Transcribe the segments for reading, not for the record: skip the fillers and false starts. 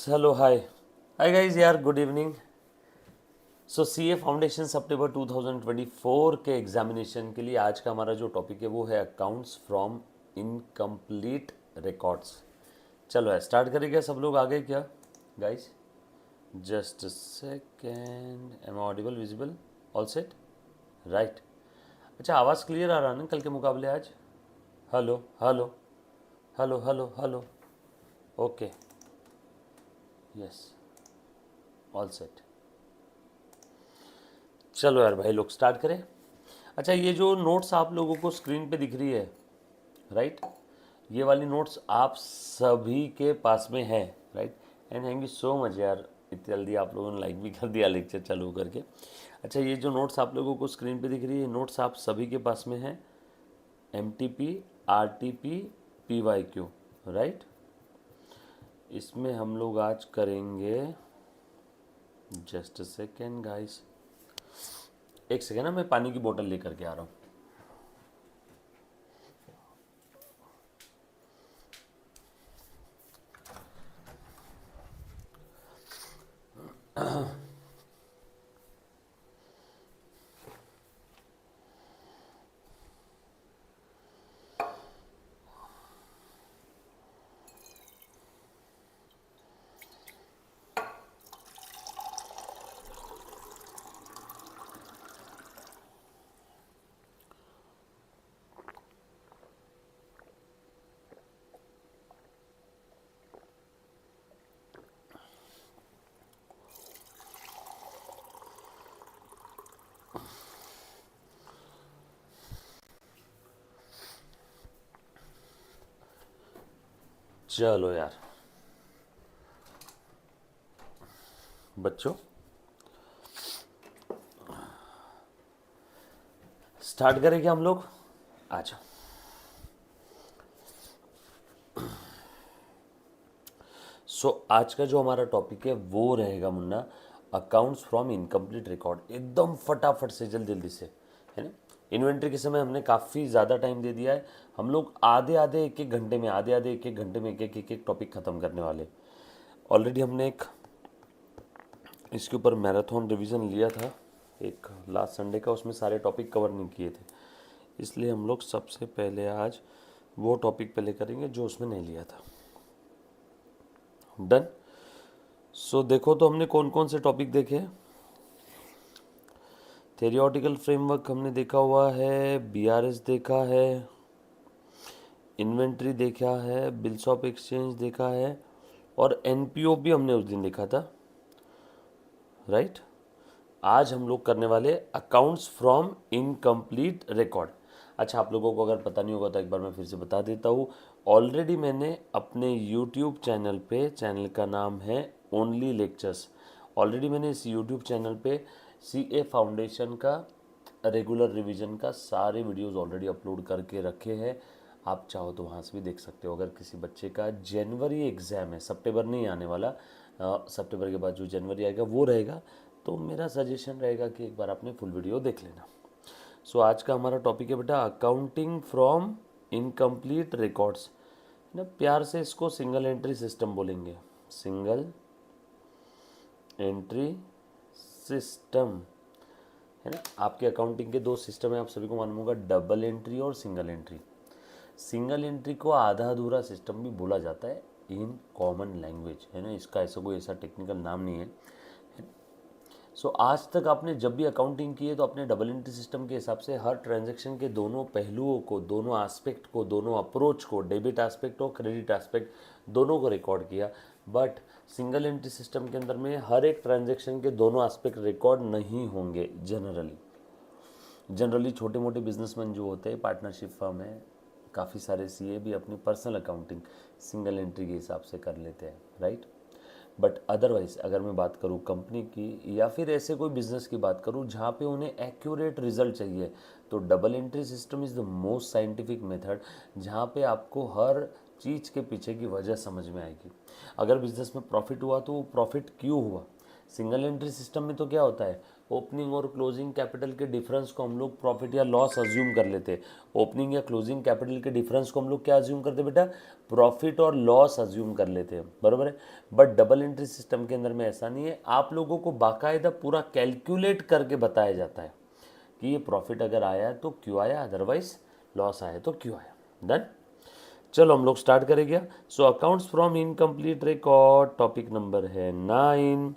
Hello hi hi guys यार, good evening. सो CA foundation सितंबर 2024 के examination के लिए आज का हमारा जो टॉपिक है वो है अकाउंट्स फ्रॉम इनकम्प्लीट रिकॉर्ड्स। चलो यार, स्टार्ट करें क्या? सब लोग आ गए क्या guys? Just a second, am audible, visible, all set, right? अच्छा, आवाज़ क्लियर आ रहा है ना कल के मुकाबले आज? Hello hello hello hello hello, okay, yes, all set. चलो यार भाई लोग, स्टार्ट करें। अच्छा, ये जो नोट्स आप लोगों को स्क्रीन पे दिख रही है, राइट, ये वाली नोट्स आप सभी के पास में है, right? And thank you so much यार, इतनी जल्दी आप लोगों ने लाइक भी कर दिया लेक्चर चालू करके। अच्छा, ये जो नोट्स आप लोगों को स्क्रीन पे दिख रही है, नोट्स आप सभी के पास में है। M T P, R T P, P Y Q, right? इसमें हम लोग आज करेंगे, जस्ट अ सेकेंड गाइस, एक सेकेंड ना, मैं पानी की बोतल लेकर के आ रहा हूँ। चलो यार बच्चों, स्टार्ट करें क्या हम लोग? आ जाओ। सो आज का जो हमारा टॉपिक है वो रहेगा Munna, accounts from incomplete record. एकदम फटाफट से, जल्दी जल्दी से, है ना? इन्वेंट्री के समय हमने काफ़ी ज़्यादा टाइम दे दिया है। हम लोग आधे आधे एक एक घंटे में, आधे आधे एक एक घंटे में एक एक टॉपिक ख़त्म करने वाले। ऑलरेडी हमने एक इसके ऊपर मैराथन रिवीजन लिया था एक लास्ट संडे का, उसमें सारे टॉपिक कवर नहीं किए थे, इसलिए हम लोग सबसे पहले आज वो टॉपिक पहले करेंगे जो उसमें नहीं लिया था। डन। सो देखो तो हमने कौन कौन से टॉपिक देखे। थेरियोटिकल फ्रेमवर्क हमने देखा हुआ है, बीआरएस देखा है, इन्वेंट्री देखा है, बिल्स ऑफ एक्सचेंज देखा है, और एनपीओ भी हमने उस दिन देखा था, राइट? आज हम लोग करने वाले अकाउंट्स फ्रॉम इनकम्प्लीट रिकॉर्ड। अच्छा, आप लोगों को अगर पता नहीं होगा तो एक बार मैं फिर से बता देता हूँ। ऑलरेडी मैंने अपने यूट्यूब चैनल पे, चैनल का नाम है ओनली लेक्चर्स, ऑलरेडी मैंने इस यूट्यूब चैनल पे सीए फाउंडेशन का रेगुलर रिवीजन का सारे वीडियोस ऑलरेडी अपलोड करके रखे हैं। आप चाहो तो वहाँ से भी देख सकते हो। अगर किसी बच्चे का जनवरी एग्ज़ाम है, सितंबर नहीं आने वाला, सितंबर के बाद जो जनवरी आएगा वो रहेगा, तो मेरा सजेशन रहेगा कि एक बार आपने फुल वीडियो देख लेना। सो आज का हमारा टॉपिक है बेटा अकाउंटिंग फ्रॉम इनकम्प्लीट रिकॉर्ड्स, ना, प्यार से इसको सिंगल एंट्री सिस्टम बोलेंगे, सिंगल एंट्री सिस्टम, है ना? आपके अकाउंटिंग के दो सिस्टम है, आप सभी को मालूम होगा, डबल एंट्री और सिंगल एंट्री। सिंगल एंट्री को आधा अधूरा सिस्टम भी बोला जाता है इन कॉमन लैंग्वेज, है ना? इसका ऐसा कोई ऐसा टेक्निकल नाम नहीं है। सो आज तक आपने जब भी अकाउंटिंग की है तो आपने डबल एंट्री सिस्टम के हिसाब से हर ट्रांजैक्शन के दोनों पहलुओं को, दोनों एस्पेक्ट को, दोनों अप्रोच को, डेबिट एस्पेक्ट और क्रेडिट एस्पेक्ट, दोनों को रिकॉर्ड किया। बट सिंगल एंट्री सिस्टम के अंदर में हर एक ट्रांजैक्शन के दोनों एस्पेक्ट रिकॉर्ड नहीं होंगे जनरली छोटे मोटे बिजनेसमैन जो होते हैं, पार्टनरशिप फर्म है, काफ़ी सारे सीए भी अपनी पर्सनल अकाउंटिंग सिंगल एंट्री के हिसाब से कर लेते हैं, राइट? बट अदरवाइज अगर मैं बात करूँ कंपनी की या फिर ऐसे कोई बिजनेस की बात करूँ जहाँ पे उन्हें एक्यूरेट रिजल्ट चाहिए, तो double entry system is the most scientific method, जहाँ पे आपको हर चीज़ के पीछे की वजह समझ में आएगी। अगर बिजनेस में प्रॉफिट हुआ तो वो प्रॉफिट क्यों हुआ, सिंगल एंट्री सिस्टम में तो क्या होता है, ओपनिंग और क्लोजिंग कैपिटल के डिफरेंस को हम लोग प्रॉफिट या लॉस अज्यूम कर लेते। ओपनिंग या क्लोजिंग कैपिटल के डिफरेंस को हम लोग क्या अज्यूम करते बेटा, प्रॉफिट और लॉस अज्यूम कर लेते हैं, बराबर है। बट डबल एंट्री सिस्टम के अंदर में ऐसा नहीं है, आप लोगों को बाकायदा पूरा कैलकुलेट करके बताया जाता है कि ये प्रॉफिट अगर आया तो क्यों आया, अदरवाइज लॉस आया तो क्यों आया। डन। चलो हम लोग स्टार्ट करेंगे। So accounts from incomplete record, topic number है 9।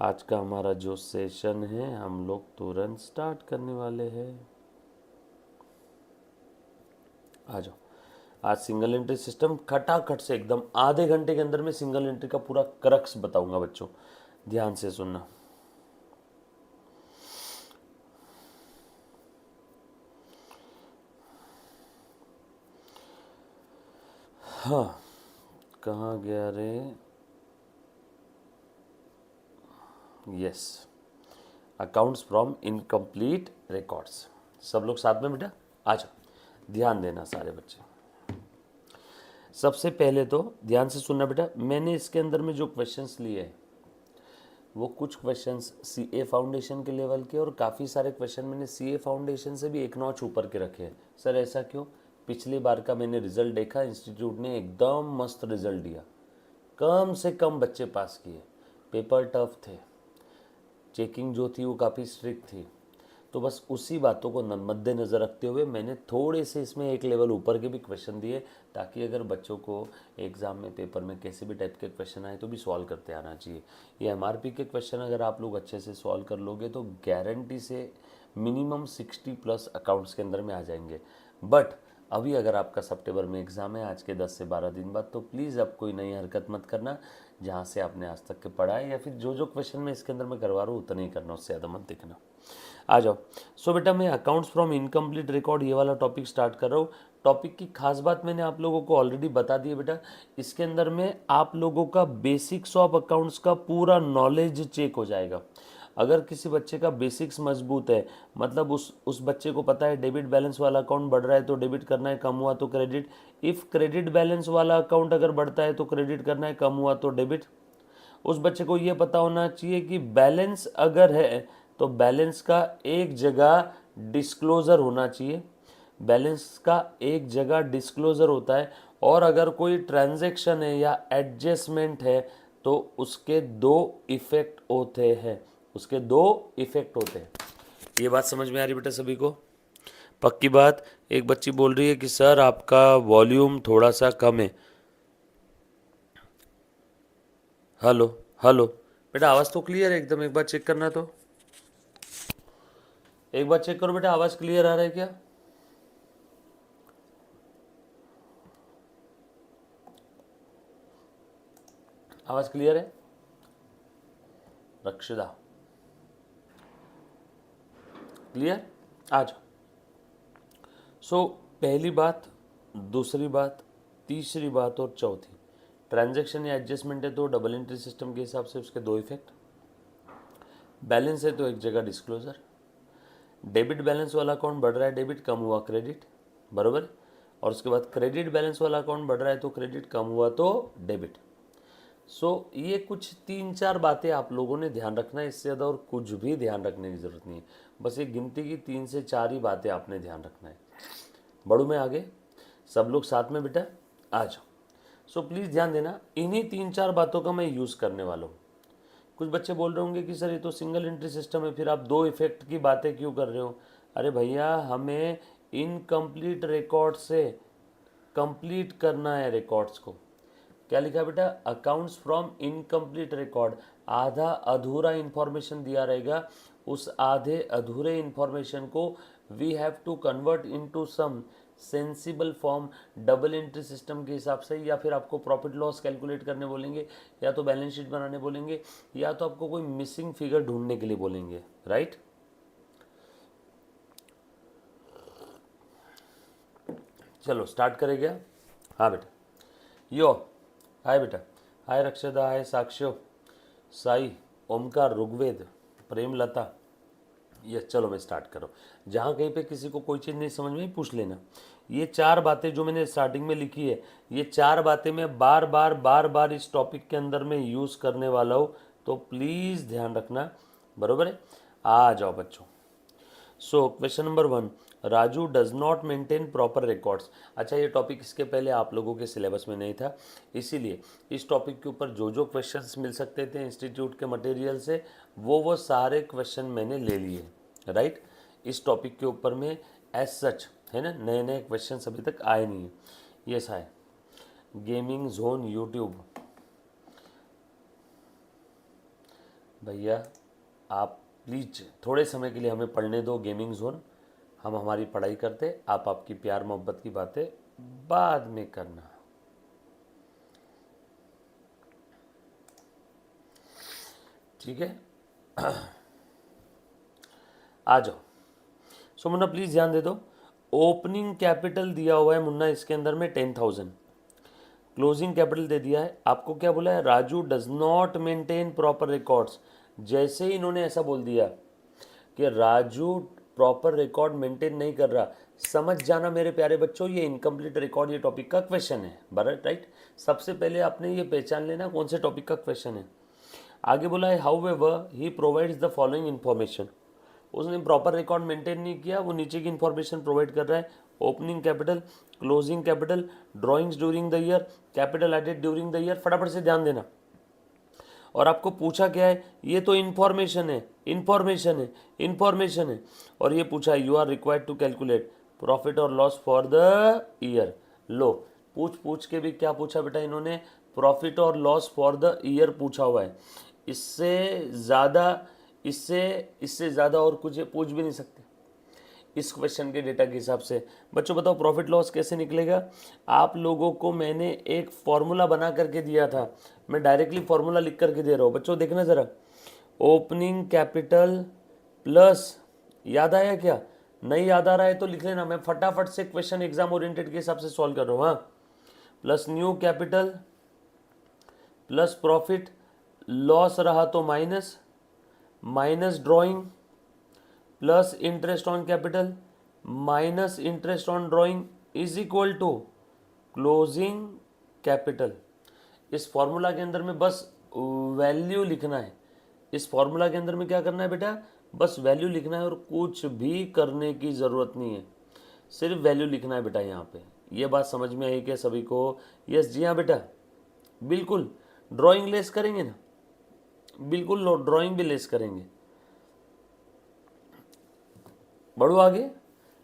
आज का हमारा जो सेशन है हम लोग तुरंत स्टार्ट करने वाले हैं। आ जाओ। आज सिंगल एंट्री सिस्टम खटाखट से एकदम आधे घंटे के अंदर में सिंगल एंट्री का पूरा क्रक्स बताऊंगा बच्चों, ध्यान से सुनना। हाँ, कहाँ गया रे, yes, accounts from incomplete records. सब लोग साथ में बेटा आ जाओ, ध्यान देना सारे बच्चे। सबसे पहले तो ध्यान से सुनना बेटा, मैंने इसके अंदर में जो क्वेश्चंस लिए हैं वो कुछ क्वेश्चंस सीए फाउंडेशन के लेवल के और काफ़ी सारे क्वेश्चन मैंने सीए फाउंडेशन से भी एक नॉच ऊपर के रखे हैं। सर ऐसा क्यों? पिछली बार का मैंने रिजल्ट देखा, इंस्टीट्यूट ने एकदम मस्त रिजल्ट दिया, कम से कम बच्चे पास किए, पेपर टफ थे, चेकिंग जो थी वो काफ़ी स्ट्रिक्ट थी। तो बस उसी बातों को मद्देनज़र रखते हुए मैंने थोड़े से इसमें एक लेवल ऊपर के भी क्वेश्चन दिए, ताकि अगर बच्चों को एग्ज़ाम में पेपर में कैसे भी टाइप के क्वेश्चन आए तो भी सॉल्व करते आना चाहिए। ये एमआरपी के क्वेश्चन अगर आप लोग अच्छे से सॉल्व कर लोगे तो गारंटी से मिनिमम 60+ अकाउंट्स के अंदर में आ जाएंगे। बट अभी अगर आपका सितंबर में एग्ज़ाम है आज के 10 से 12 दिन बाद, तो प्लीज़ अब कोई नई हरकत मत करना, जहाँ से आपने आज तक के पढ़ा है या फिर जो जो क्वेश्चन मैं इसके अंदर में करवा रहा हूँ उतना ही करना, उससे ज़्यादा मत देखना। आ जाओ। सो बेटा मैं अकाउंट्स फ्रॉम इनकम्प्लीट रिकॉर्ड ये वाला टॉपिक स्टार्ट कर रहा हूँ। टॉपिक की खास बात मैंने आप लोगों को ऑलरेडी बता दी है बेटा, इसके अंदर में आप लोगों का बेसिक्स ऑफ अकाउंट्स का पूरा नॉलेज चेक हो जाएगा। अगर किसी बच्चे का बेसिक्स मजबूत है, मतलब उस बच्चे को पता है डेबिट बैलेंस वाला अकाउंट बढ़ रहा है तो डेबिट करना है, कम हुआ तो क्रेडिट। इफ़ क्रेडिट बैलेंस वाला अकाउंट अगर बढ़ता है तो क्रेडिट करना है, कम हुआ तो डेबिट। उस बच्चे को ये पता होना चाहिए कि बैलेंस अगर है तो बैलेंस का एक जगह डिस्क्लोजर होना चाहिए, बैलेंस का एक जगह डिस्क्लोजर होता है, और अगर कोई ट्रांजैक्शन है या एडजस्टमेंट है तो उसके दो इफेक्ट होते हैं, उसके दो इफेक्ट होते हैं। ये बात समझ में आ रही बेटा सभी को? पक्की बात। एक बच्ची बोल रही है कि सर आपका वॉल्यूम थोड़ा सा कम है। हेलो हेलो बेटा, आवाज़ तो क्लियर है एकदम, एक बार चेक करना, तो एक बार चेक करो बेटा, आवाज़ क्लियर आ रहा है क्या? आवाज़ क्लियर है? रक्षिता क्लियर? आ जाओ। सो पहली बात, दूसरी बात, तीसरी बात और चौथी, ट्रांजैक्शन या एडजस्टमेंट है तो डबल एंट्री सिस्टम के हिसाब से उसके दो इफेक्ट, बैलेंस है तो एक जगह डिस्क्लोजर, डेबिट बैलेंस वाला अकाउंट बढ़ रहा है डेबिट, कम हुआ क्रेडिट, बराबर। और उसके बाद क्रेडिट बैलेंस वाला अकाउंट बढ़ रहा है तो क्रेडिट, कम हुआ तो डेबिट। सो ये कुछ 3-4 बातें आप लोगों ने ध्यान रखना है, इससे ज़्यादा और कुछ भी ध्यान रखने की ज़रूरत नहीं है। बस एक गिनती की 3 से 4 ही बातें आपने ध्यान रखना है। बढ़ू मैं आगे, सब लोग साथ में बेटा आ जाओ। सो प्लीज़ ध्यान देना, इन्हीं 3-4 बातों का मैं यूज़ करने वाला हूँ। कुछ बच्चे बोल रहे होंगे कि सर ये तो सिंगल एंट्री सिस्टम है, फिर आप दो इफेक्ट की बातें क्यों कर रहे हो? अरे भैया, हमें इनकम्प्लीट रिकॉर्ड से कंप्लीट करना है रिकॉर्ड्स को। क्या लिखा है बेटा? अकाउंट्स फ्रॉम इनकम्प्लीट रिकॉर्ड, आधा अधूरा इंफॉर्मेशन दिया रहेगा, उस आधे अधूरे इंफॉर्मेशन को we have to convert into some sensible form double entry system के हिसाब से, या फिर आपको प्रॉफिट लॉस कैलकुलेट करने बोलेंगे, या तो बैलेंस शीट बनाने बोलेंगे, या तो आपको कोई मिसिंग फिगर ढूंढने के लिए बोलेंगे, राइट? चलो स्टार्ट करें क्या? हाँ बेटा, यो हाय बेटा, हाय रक्षदा, हाय साक्ष्यो, साई, ओमकार, ऋग्वेद, प्रेमलता। यस, चलो मैं स्टार्ट करो। जहाँ कहीं पे किसी को कोई चीज़ नहीं समझ में पूछ लेना। ये 4 बातें जो मैंने स्टार्टिंग में लिखी है, ये 4 बातें मैं बार बार इस टॉपिक के अंदर में यूज़ करने वाला हूँ, तो प्लीज़ ध्यान रखना, बरोबर है। आ जाओ बच्चों। So question number 1, Raju does not maintain proper records. अच्छा, ये टॉपिक इसके पहले आप लोगों के सिलेबस में नहीं था, इसीलिए इस टॉपिक के ऊपर जो जो क्वेश्चंस मिल सकते थे इंस्टीट्यूट के मटेरियल से वो सारे क्वेश्चन मैंने ले लिए, राइट। इस टॉपिक के ऊपर में एज सच है ना, नए नए क्वेश्चन अभी तक आए नहीं है। यस है गेमिंग जोन यूट्यूब। भैया आप प्लीज़ थोड़े समय के लिए हमें पढ़ने दो गेमिंग जोन, हम हमारी पढ़ाई करते, आप आपकी प्यार मोहब्बत की बातें बाद में करना। ठीक है, आ जाओ। सो मुन्ना प्लीज़ ध्यान दे दो। ओपनिंग कैपिटल दिया हुआ है मुन्ना इसके अंदर में 10,000, क्लोजिंग कैपिटल दे दिया है। आपको क्या बोला है, Raju does not maintain proper records. जैसे ही इन्होंने ऐसा बोल दिया कि राजू प्रॉपर रिकॉर्ड मेंटेन नहीं कर रहा, समझ जाना मेरे प्यारे बच्चों ये इनकम्प्लीट रिकॉर्ड ये टॉपिक का क्वेश्चन है, बराबर, राइट। सबसे पहले आपने ये पहचान लेना कौन से टॉपिक का क्वेश्चन है। आगे बोला है how ever he provides the following information. उसने प्रॉपर रिकॉर्ड मेंटेन नहीं किया, वो नीचे की इन्फॉर्मेशन प्रोवाइड कर रहा है। Opening capital, closing capital, drawings during the year, capital added during the year. फटाफट से ध्यान देना। और आपको पूछा क्या है, ये तो इन्फॉर्मेशन है, इन्फॉर्मेशन है, इन्फॉर्मेशन है। और ये पूछा है you are required to calculate profit और लॉस फॉर द ईयर। लो, पूछ पूछ के भी क्या पूछा बेटा इन्होंने, प्रॉफिट और लॉस फॉर द ईयर पूछा हुआ है। इससे ज़्यादा, इससे इससे ज़्यादा और कुछ पूछ भी नहीं सकते इस क्वेश्चन के डेटा के हिसाब से। बच्चों बताओ प्रॉफिट लॉस कैसे निकलेगा। आप लोगों को मैंने एक फॉर्मूला बना करके दिया था, मैं डायरेक्टली फॉर्मूला लिख करके दे रहा हूँ बच्चों, देखना ज़रा। ओपनिंग कैपिटल प्लस, याद आया क्या, नहीं याद आ रहा है तो लिख लेना, मैं फटाफट से क्वेश्चन एग्जाम ओरिएंटेड के हिसाब से सॉल्व कर रहा हूँ। हाँ, plus new capital plus profit, loss रहा तो minus, minus drawing plus interest on capital minus interest on drawing is equal to closing capital. इस फॉर्मूला के अंदर में बस वैल्यू लिखना है। इस फॉर्मूला के अंदर में क्या करना है बेटा, बस वैल्यू लिखना है और कुछ भी करने की ज़रूरत नहीं है, सिर्फ वैल्यू लिखना है बेटा यहाँ पे। ये बात समझ में आई क्या सभी को? यस जी हाँ बेटा, बिल्कुल। ड्राइंग लेस करेंगे ना, बिल्कुल ड्राइंग भी लेस करेंगे। बढ़ो आगे,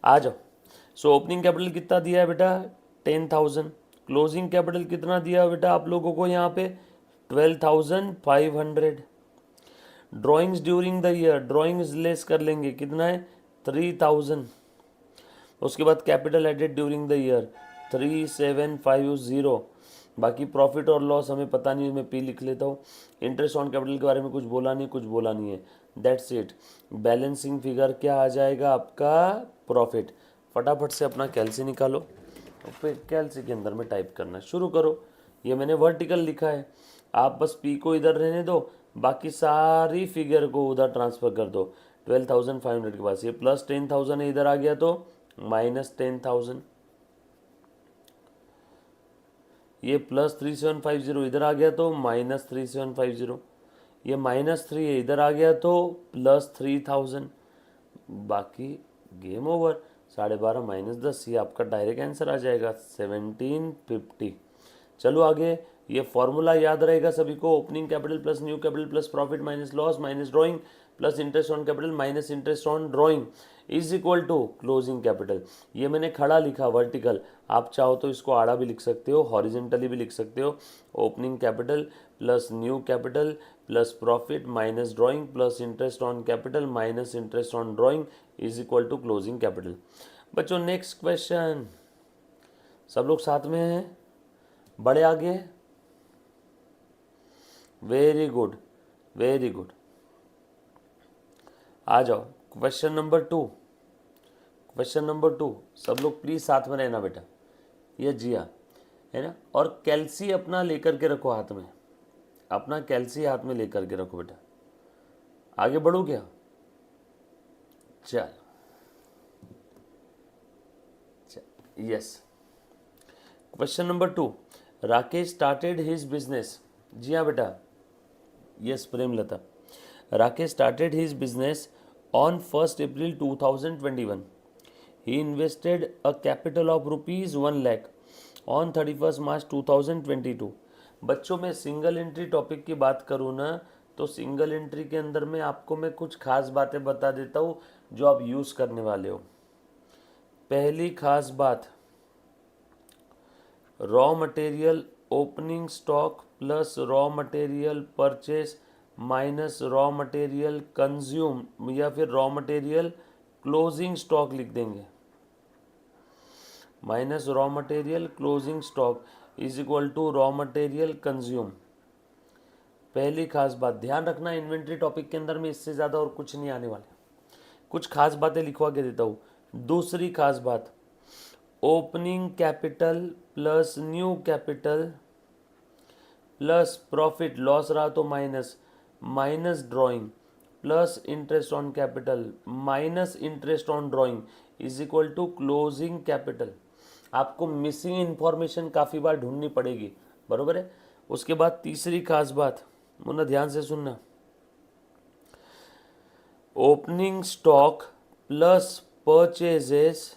आ जाओ। सो ओपनिंग कैपिटल कितना दिया है बेटा, 10,000। क्लोजिंग कैपिटल कितना दिया है बेटा आप लोगों को यहाँ पे, 12,500। Drawings during the year, drawings less कर लेंगे, कितना है, 3,000। उसके बाद capital added during the year 3,750। बाकी प्रॉफिट और लॉस हमें पता नहीं, मैं पी लिख लेता हूँ। इंटरेस्ट ऑन कैपिटल के बारे में कुछ बोला नहीं, कुछ बोला नहीं है, दैट्स इट। बैलेंसिंग फिगर क्या आ जाएगा आपका, प्रॉफिट। फटाफट से अपना कैलसी निकालो और फिर कैलसी के अंदर में टाइप करना शुरू करो। ये मैंने वर्टिकल लिखा है, आप बस पी को इधर रहने दो, बाकी सारी फिगर को उधर ट्रांसफ़र कर दो। 12,500 के पास ये प्लस 10,000 है, इधर आ गया तो माइनस 10,000। ये प्लस 3,750 इधर आ गया तो माइनस 3,750। ये -3 है, इधर आ गया तो प्लस 3,000। बाकी गेम ओवर, 12.5 -10, ये आपका डायरेक्ट आंसर आ जाएगा 1750। चलो आगे, ये फॉर्मूला याद रहेगा सभी को, opening capital plus new capital plus profit minus loss minus drawing plus interest on capital minus interest on drawing is equal to closing capital. ये मैंने खड़ा लिखा वर्टिकल, आप चाहो तो इसको आड़ा भी लिख सकते हो, हॉरिजेंटली भी लिख सकते हो। Opening capital plus new capital plus profit minus drawing plus interest on capital minus interest on drawing is equal to closing capital. बच्चों नेक्स्ट क्वेश्चन, सब लोग साथ में हैं, बड़े आगे, वेरी गुड वेरी गुड। आ जाओ क्वेश्चन नंबर 2, क्वेश्चन नंबर 2, सब लोग प्लीज साथ में रहना बेटा, ये जिया है ना। और कैल्सी अपना लेकर के रखो हाथ में, अपना कैल्सी हाथ में लेकर के रखो बेटा। आगे बढ़ो क्या, चल yes. Question number 2, Rakesh started his business. जी हाँ बेटा, yes Premlata. Rakesh started his business on 1st April 2021. He invested a capital of rupees 1 lakh on 31st March 2022. बच्चों में सिंगल एंट्री टॉपिक की बात करूँ ना, तो सिंगल एंट्री के अंदर में आपको मैं कुछ खास बातें बता देता हूँ जो आप यूज़ करने वाले हो। पहली खास बात, raw material opening stock plus raw material purchase minus raw material consume या फिर रॉ मटेरियल क्लोजिंग स्टॉक लिख देंगे। Minus raw material closing stock is equal to raw material consume. पहली खास बात ध्यान रखना, इन्वेंट्री टॉपिक के अंदर में इससे ज़्यादा और कुछ नहीं आने वाले। कुछ खास बातें लिखवा के देता हूँ। दूसरी खास बात, opening capital plus new capital plus profit loss रहा तो minus, minus drawing plus interest on capital minus interest on drawing is equal to closing capital. आपको मिसिंग इंफॉर्मेशन काफ़ी बार ढूंढनी पड़ेगी, बरोबर है। उसके बाद तीसरी खास बात, मुन्ना ध्यान से सुनना, opening stock plus purchases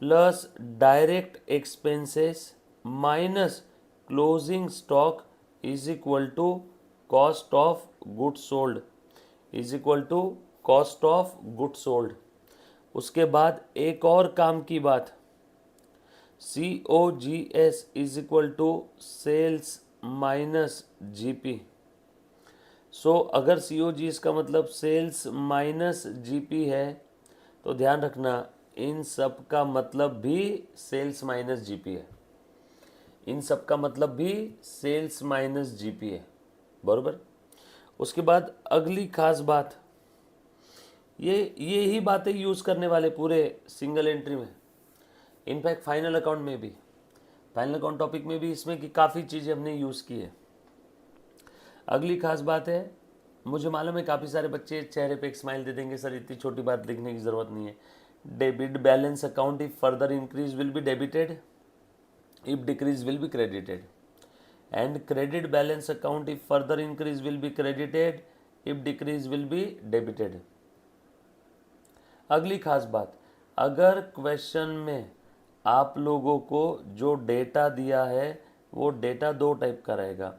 plus direct expenses minus closing stock is equal to cost of good sold is equal to cost of good sold. उसके बाद एक और काम की बात, COGS is equal to sales minus GP। So अगर COGS का मतलब सेल्स माइनस GP है तो ध्यान रखना इन सब का मतलब भी सेल्स माइनस GP है। इन सब का मतलब भी सेल्स माइनस GP है, बरोबर। उसके बाद अगली खास बात, ये ही बातें यूज़ करने वाले पूरे सिंगल एंट्री में, इनफैक्ट फाइनल अकाउंट में भी, फाइनल अकाउंट टॉपिक में भी इसमें कि काफ़ी चीज़ें हमने यूज़ की है। अगली खास बात है, मुझे मालूम है काफ़ी सारे बच्चे चेहरे पे एक स्माइल दे देंगे, सर इतनी छोटी बात लिखने की ज़रूरत नहीं है। Debit balance account if further increase will be debited, if decrease will be credited, and credit balance account if further increase will be credited, if decrease will be debited. अगली खास बात, अगर क्वेश्चन में आप लोगों को जो डेटा दिया है वो डेटा दो टाइप का रहेगा,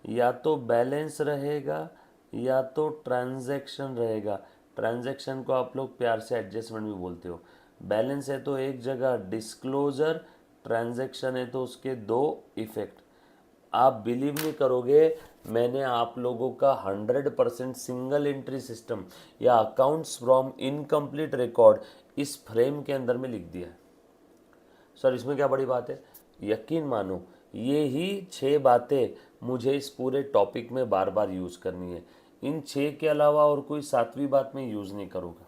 या तो बैलेंस रहेगा या तो ट्रांजैक्शन रहेगा। ट्रांजैक्शन को आप लोग प्यार से एडजस्टमेंट भी बोलते हो। बैलेंस है तो एक जगह डिस्क्लोजर, ट्रांजैक्शन है तो उसके दो इफेक्ट। आप बिलीव नहीं करोगे, मैंने आप लोगों का 100% सिंगल एंट्री सिस्टम या अकाउंट्स फ्रॉम इनकम्प्लीट रिकॉर्ड इस फ्रेम के अंदर में लिख दिया है। सर इसमें क्या बड़ी बात है, यकीन मानो ये ही 6 बातें मुझे इस पूरे टॉपिक में बार बार यूज़ करनी है। इन 6 के अलावा और कोई 7वीं बात में यूज़ नहीं करूँगा।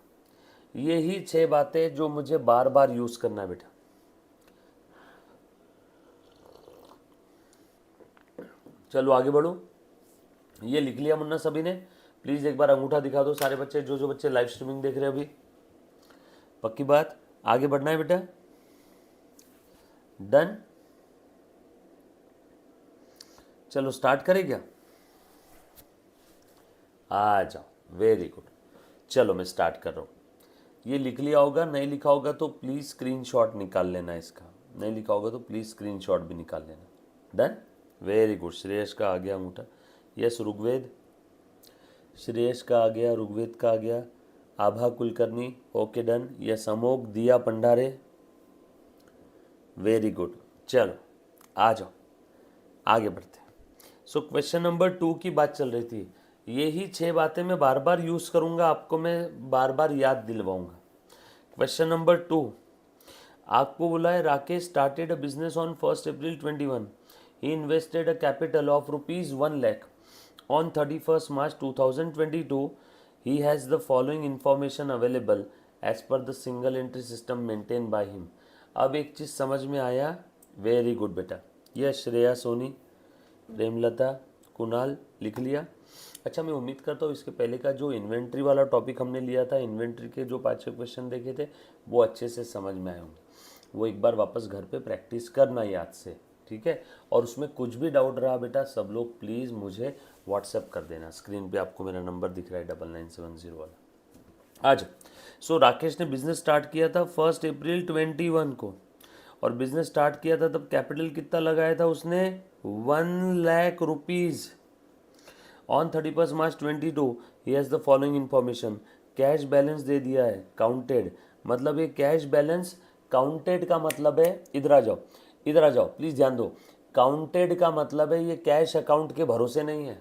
ये ही 6 बातें जो मुझे बार बार यूज़ करना है बेटा। चलो आगे बढ़ो। ये लिख लिया मुन्ना सभी ने? प्लीज़ एक बार अंगूठा दिखा दो सारे बच्चे, जो बच्चे लाइव स्ट्रीमिंग देख रहे हैं अभी। पक्की बात, आगे बढ़ना है बेटा। डन, चलो स्टार्ट करें क्या? आ जाओ, वेरी गुड। चलो मैं स्टार्ट कर रहा हूँ। ये लिख लिया होगा, नहीं लिखा होगा तो प्लीज़ स्क्रीनशॉट निकाल लेना इसका, नहीं लिखा होगा तो प्लीज़ स्क्रीनशॉट भी निकाल लेना। Done, very good. श्रेयस का आ गया अंगूठा, यस। ऋग्वेद, श्रेयस का आ गया, ऋग्वेद का आ गया। Abha Kulkarni, okay done. Yes Amok, Diya Pandare, very good. चलो आ जाओ, आगे बढ़ते हैं। सो क्वेश्चन नंबर 2 की बात चल रही थी। यही 6 बातें मैं बार बार यूज़ करूँगा, आपको मैं बार बार याद दिलवाऊँगा। क्वेश्चन नंबर 2, आपको बोला है Rakesh started a business on 1st April 21. He invested a capital of ₹1 lakh on 31st March 2022. He has the following information available as per the single entry system maintain by him. अब एक चीज़ समझ में आया, very good बेटा। यह श्रेया, सोनी, प्रेमलता, कुणाल लिख लिया। अच्छा, मैं उम्मीद करता हूँ इसके पहले का जो इन्वेंट्री वाला टॉपिक हमने लिया था, इन्वेंट्री के जो 5 क्वेश्चन देखे थे वो अच्छे से समझ में आए होंगे। वो एक बार वापस घर पे प्रैक्टिस करना याद से, ठीक है। और उसमें कुछ भी डाउट रहा बेटा सब लोग प्लीज़ मुझे व्हाट्सएप कर देना। स्क्रीन पे आपको मेरा नंबर दिख रहा है 9970 वाला। आज सो राकेश ने बिजनेस स्टार्ट किया था 1 अप्रैल 21 को, और बिजनेस स्टार्ट किया था तब कैपिटल कितना लगाया था उसने, 1,00,000 rupees. On 31 March 22 he has the following information, cash balance दे दिया है काउंटेड, मतलब ये कैश बैलेंस काउंटेड का मतलब है, इधर आ जाओ, इधर आ जाओ प्लीज़ ध्यान दो, काउंटेड का मतलब है ये कैश अकाउंट के भरोसे नहीं है।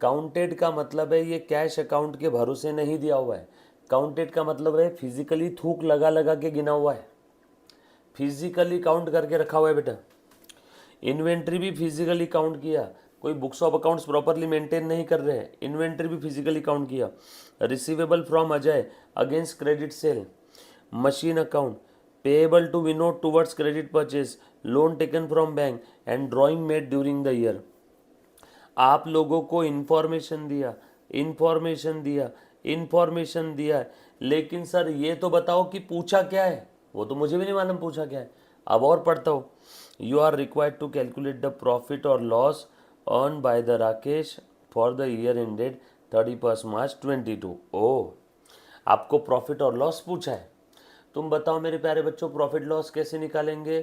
काउंटेड का मतलब है ये कैश अकाउंट के भरोसे नहीं दिया हुआ है। काउंटेड का मतलब है फिजिकली थूक लगा लगा के गिना हुआ है, फिजिकली काउंट करके रखा हुआ है बेटा। इन्वेंट्री भी फिजिकली काउंट किया, कोई books of accounts properly maintain नहीं कर रहे हैं, इन्वेंट्री भी फिजिकली काउंट किया। Receivable from Ajay against credit sale, machine account, payable to Vinod towards credit purchase, loan taken from bank and drawing made during the year. आप लोगों को इन्फॉर्मेशन दिया, इन्फॉर्मेशन दिया, इन्फॉर्मेशन दिया है, लेकिन सर ये तो बताओ कि पूछा क्या है, वो तो मुझे भी नहीं मालूम पूछा क्या है। अब और पढ़ता हूँ, you are required to calculate the profit और loss earn by the Rakesh for the year ended 31 March 22। Oh, आपको प्रॉफिट और लॉस पूछा है। तुम बताओ मेरे प्यारे बच्चों प्रॉफिट लॉस कैसे निकालेंगे।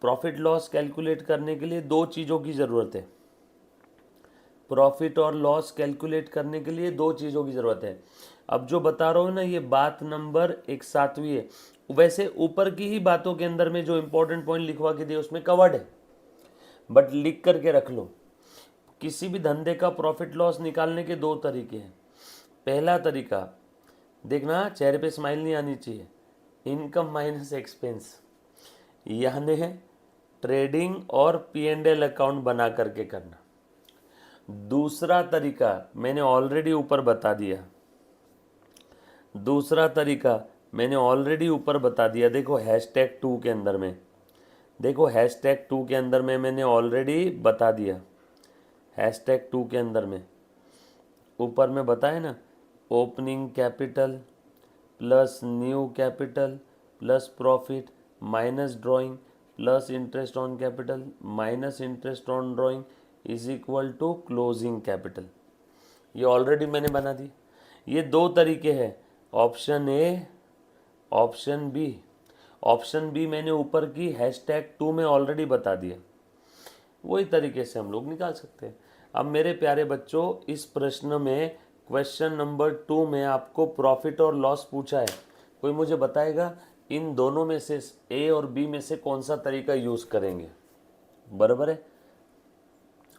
प्रॉफिट लॉस कैलकुलेट करने के लिए दो चीज़ों की ज़रूरत है। प्रॉफिट और लॉस कैलकुलेट करने के लिए दो चीज़ों की ज़रूरत है। अब जो बता रहा हूँ ना ये बात नंबर 61 है। वैसे ऊपर की ही बातों के अंदर में जो इंपॉर्टेंट पॉइंट लिखवा के दिए उसमें कवर्ड है, बट लिख करके रख लो। किसी भी धंधे का प्रॉफिट लॉस निकालने के दो तरीके हैं। पहला तरीका देखना, चेहरे पे स्माइल नहीं आनी चाहिए, इनकम माइनस एक्सपेंस, यानी ट्रेडिंग और P&L अकाउंट बना करके करना। दूसरा तरीका मैंने ऑलरेडी ऊपर बता दिया, दूसरा तरीका मैंने ऑलरेडी ऊपर बता दिया। देखो #2 के अंदर में, देखो #2 के अंदर में मैंने ऑलरेडी बता दिया। #2 के अंदर में ऊपर में बताया ना, opening capital plus new capital plus profit minus drawing plus interest on capital minus interest on drawing is equal to closing capital. ये ऑलरेडी मैंने बना दी। ये दो तरीके हैं, option A, option B. Option B मैंने ऊपर की #2 में ऑलरेडी बता दिया, वही तरीके से हम लोग निकाल सकते हैं। अब मेरे प्यारे बच्चों इस प्रश्न में क्वेश्चन नंबर 2 में आपको प्रॉफिट और लॉस पूछा है। कोई मुझे बताएगा इन दोनों में से ए और बी में से कौन सा तरीका यूज करेंगे। बराबर है।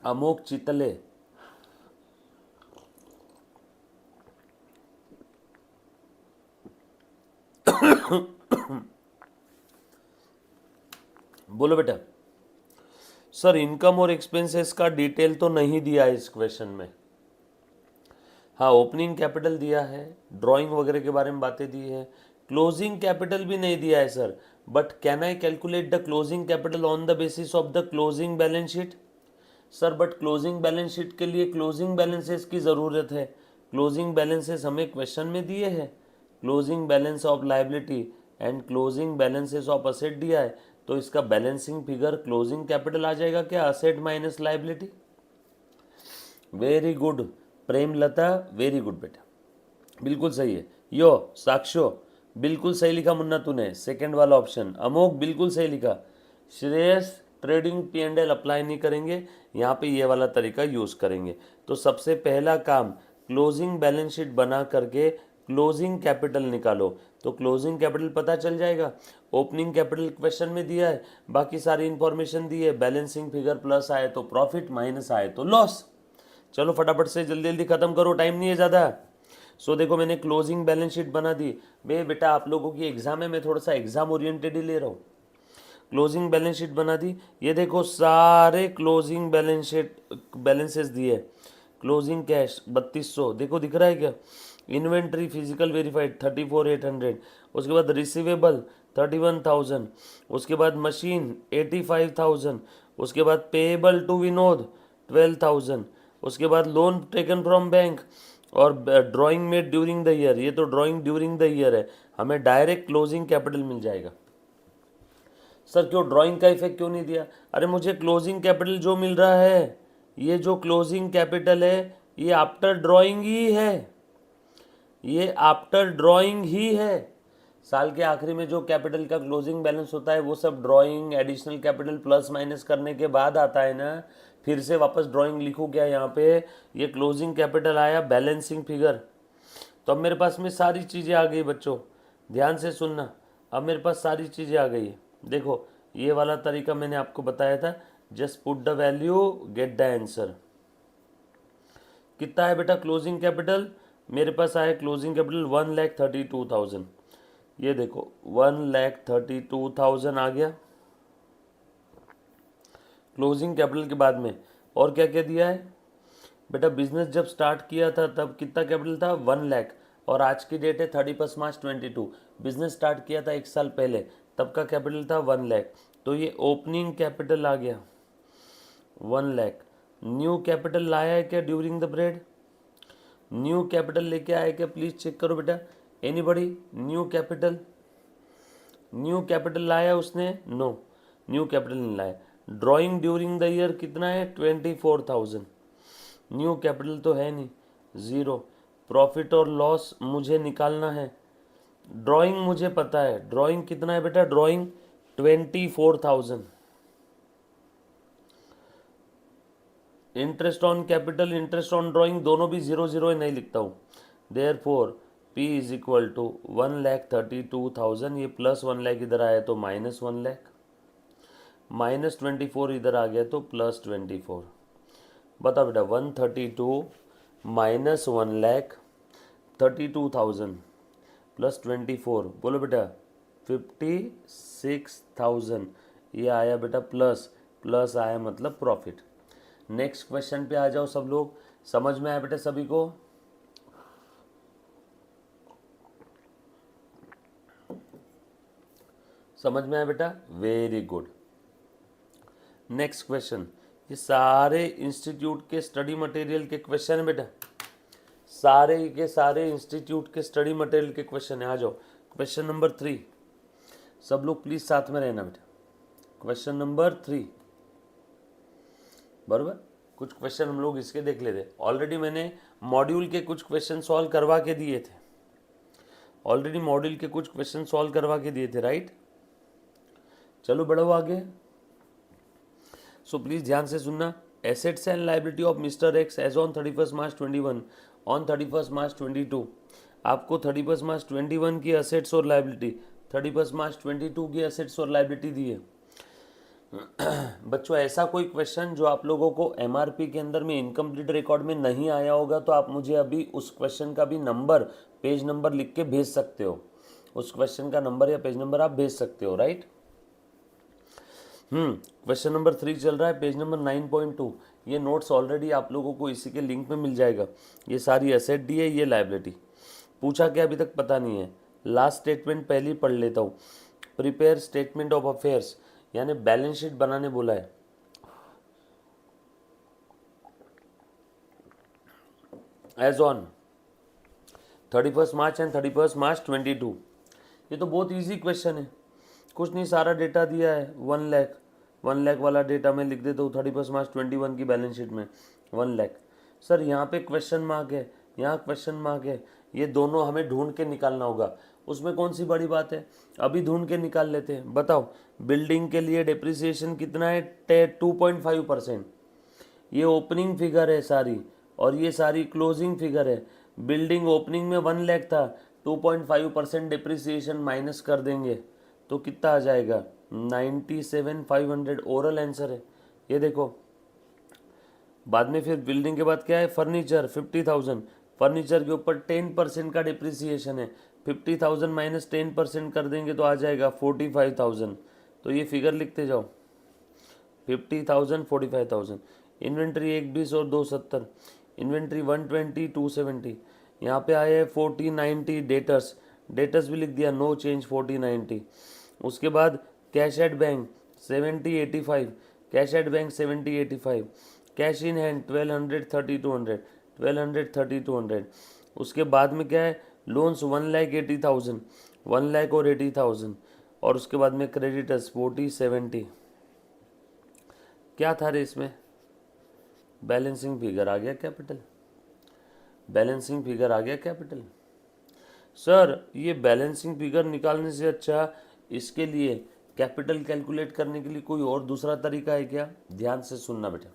अमोक चितले, बोलो बेटा। सर इनकम और एक्सपेंसेस का डिटेल तो नहीं दिया है इस क्वेश्चन में। हाँ ओपनिंग कैपिटल दिया है, ड्राइंग वगैरह के बारे में बातें दी है, क्लोजिंग कैपिटल भी नहीं दिया है sir. But can I calculate the closing capital on the basis of the closing balance sheet. Sir but closing balance sheet के लिए क्लोजिंग बैलेंसेस की ज़रूरत है। क्लोजिंग बैलेंसेस हमें क्वेश्चन में दिए हैं, closing balance of liability and closing balances of asset दिया है, तो इसका बैलेंसिंग फिगर क्लोजिंग कैपिटल आ जाएगा क्या, asset minus liability. Very good Premlata, very good बेटा, बिल्कुल सही है। यो साक्षो बिल्कुल सही लिखा मुन्ना तूने, सेकंड वाला ऑप्शन। अमोक बिल्कुल सही लिखा। श्रेयस ट्रेडिंग P&L अप्लाई नहीं करेंगे, यहाँ पे ये वाला तरीका यूज करेंगे। तो सबसे पहला काम क्लोजिंग बैलेंस शीट बना करके क्लोजिंग कैपिटल निकालो। तो क्लोजिंग कैपिटल पता चल जाएगा, ओपनिंग कैपिटल क्वेश्चन में दिया है, बाकी सारी इंफॉर्मेशन दी है, बैलेंसिंग फिगर प्लस आए तो प्रॉफिट माइनस आए तो लॉस। चलो फटाफट से जल्दी जल्दी खत्म करो, टाइम नहीं है ज़्यादा। सो देखो मैंने क्लोजिंग बैलेंस शीट बना दी। बेटा आप लोगों की एग्जाम है, मैं थोड़ा सा एग्जाम ओरिएंटेड ही ले रहा हूँ। क्लोजिंग बैलेंस शीट बना दी। ये देखो सारे क्लोजिंग बैलेंस शीट बैलेंसेस दिए। क्लोजिंग कैश 3200, देखो दिख रहा है क्या। इन्वेंट्री फिजिकल वेरीफाइड 34,800, उसके बाद रिसीवेबल 31,000, उसके बाद मशीन 85,000, उसके बाद पेएबल टू विनोद 12,000, उसके बाद लोन टेकन फ्रॉम बैंक और drawing made during the year. ये तो ड्राइंग ड्यूरिंग द ईयर है, हमें डायरेक्ट क्लोजिंग कैपिटल मिल जाएगा। सर क्यों ड्राइंग का इफेक्ट क्यों नहीं दिया? अरे मुझे क्लोजिंग कैपिटल जो मिल रहा है, ये जो क्लोजिंग कैपिटल है ये आफ्टर ड्राइंग ही है, ये आफ्टर ड्राइंग ही है। साल के आखिरी में जो कैपिटल का क्लोजिंग बैलेंस होता है वो सब drawing additional capital plus minus करने के बाद आता है ना। फिर से वापस ड्राइंग लिखूँ क्या यहाँ पे? ये क्लोजिंग कैपिटल आया बैलेंसिंग फिगर। तो अब मेरे पास में सारी चीज़ें आ गई बच्चों, ध्यान से सुनना। अब मेरे पास सारी चीज़ें आ गई है। देखो ये वाला तरीका मैंने आपको बताया था, just put the value get the answer. कितना है बेटा क्लोजिंग कैपिटल? मेरे पास आया क्लोजिंग कैपिटल 1,32,000। ये देखो 1,32,000 आ गया क्लोजिंग कैपिटल के बाद में। और क्या क्या दिया है बेटा? बिजनेस जब स्टार्ट किया था तब कितना कैपिटल था? 1 लाख। और आज की डेट है 31 मार्च 22। बिजनेस स्टार्ट किया था 1 साल पहले, तब का कैपिटल था 1 लाख। तो ये ओपनिंग कैपिटल आ गया 1 लाख। न्यू कैपिटल लाया है क्या during the period? New capital लेके आया क्या? प्लीज चेक करो बेटा, anybody new capital? New capital लाया उसने? नो, न्यू कैपिटल नहीं लाया। ड्राइंग ड्यूरिंग द ईयर कितना है? 24,000। न्यू कैपिटल तो है नहीं, ज़ीरो। प्रॉफिट और लॉस मुझे निकालना है। ड्राइंग मुझे पता है, ड्राइंग कितना है बेटा? Drawing 24,000। Interest on capital, interest on drawing दोनों भी 0 नहीं लिखता हूँ। Therefore P is equal to 1,32,000। ये प्लस 1 लाख इधर आया तो माइनस 1 लाख, माइनस 24 इधर आ गया तो प्लस 24। बताओ बेटा 132 माइनस 1 लाख 32,000 प्लस 24, बोलो बेटा 56,000। ये आया बेटा प्लस, प्लस आया मतलब प्रॉफिट। नेक्स्ट क्वेश्चन पे आ जाओ सब लोग। समझ में आया बेटा सभी को? समझ में आया बेटा? Very good. नेक्स्ट क्वेश्चन, ये सारे इंस्टीट्यूट के स्टडी मटेरियल के क्वेश्चन है बेटा, सारे के सारे इंस्टीट्यूट के स्टडी मटेरियल के क्वेश्चन है। आ जाओ क्वेश्चन नंबर 3। सब लोग प्लीज साथ में रहना बेटा। क्वेश्चन नंबर 3 बराबर। कुछ क्वेश्चन हम लोग इसके देख लेते। ऑलरेडी मैंने मॉड्यूल के कुछ क्वेश्चन सॉल्व करवा के दिए थे, ऑलरेडी मॉड्यूल के कुछ क्वेश्चन सॉल्व करवा के दिए थे, राइट? चलो बढ़ो आगे। सो प्लीज ध्यान से सुनना। Assets and liability of mister X as on 31 March 21 on 31 March 22। आपको 31 मार्च 21 की एसेट्स और लाइबिलिटी, 31 मार्च 22 की एसेट्स और लाइबिलिटी दी है। बच्चों ऐसा कोई क्वेश्चन जो आप लोगों को एमआरपी के अंदर में इनकम्प्लीट रिकॉर्ड में नहीं आया होगा तो आप मुझे अभी उस क्वेश्चन का भी नंबर, पेज नंबर लिख के भेज सकते हो। उस क्वेश्चन का नंबर या पेज नंबर आप भेज सकते हो, राइट? क्वेश्चन नंबर 3 चल रहा है, पेज नंबर 9.2। ये नोट्स ऑलरेडी आप लोगों को इसी के लिंक में मिल जाएगा। ये सारी एसेट दी है, ये लाइबिलिटी। पूछा क्या अभी तक पता नहीं है। लास्ट स्टेटमेंट पहले ही पढ़ लेता हूँ। प्रिपेयर स्टेटमेंट ऑफ अफेयर्स, यानी बैलेंस शीट बनाने बोला है। As on 31 March and 31 March 22। ये तो बहुत इजी क्वेश्चन है, कुछ नहीं, सारा डेटा दिया है। 1 लाख, 1 लाख वाला डेटा मैं लिख देता हूँ 31 मार्च 21 की बैलेंस शीट में 1 लाख। सर यहाँ पे क्वेश्चन मार्क है, यहाँ क्वेश्चन मार्क है, ये दोनों हमें ढूंढ के निकालना होगा। उसमें कौन सी बड़ी बात है, अभी ढूंढ के निकाल लेते हैं। बताओ बिल्डिंग के लिए डिप्रिसिएशन कितना है? 2.5%। ये ओपनिंग फिगर है सारी, और ये सारी क्लोजिंग फिगर है। बिल्डिंग ओपनिंग में 1 लाख था, 2.5% डिप्रिसिएशन माइनस कर देंगे तो कितना आ जाएगा? 97,500। ओरल आंसर है ये, देखो। बाद में फिर बिल्डिंग के बाद क्या है? फर्नीचर 50,000। फर्नीचर के ऊपर 10% का डिप्रिसिएशन है, 50,000 माइनस 10% कर देंगे तो आ जाएगा 45,000। तो ये फिगर लिखते जाओ, 50,000 45,000। इन्वेंट्री 120 और 270, इन्वेंट्री 120 270। यहाँ पे आए हैं 4090 डेटर्स, डेटर्स भी लिख दिया, नो चेंज 4090। उसके बाद cash at bank 7085, cash at bank 7085। Cash in hand 1200 3200, 1200 3200। उसके बाद में क्या है? लोन्स 1,80,000, 1 लाख और 80,000। और उसके बाद में क्रेडिटर्स 40-70, क्या था रे इसमें, बैलेंसिंग फिगर आ गया कैपिटल, बैलेंसिंग फिगर आ गया कैपिटल। सर ये बैलेंसिंग फिगर निकालने से अच्छा इसके लिए कैपिटल कैलकुलेट करने के लिए कोई और दूसरा तरीका है क्या? ध्यान से सुनना बेटा,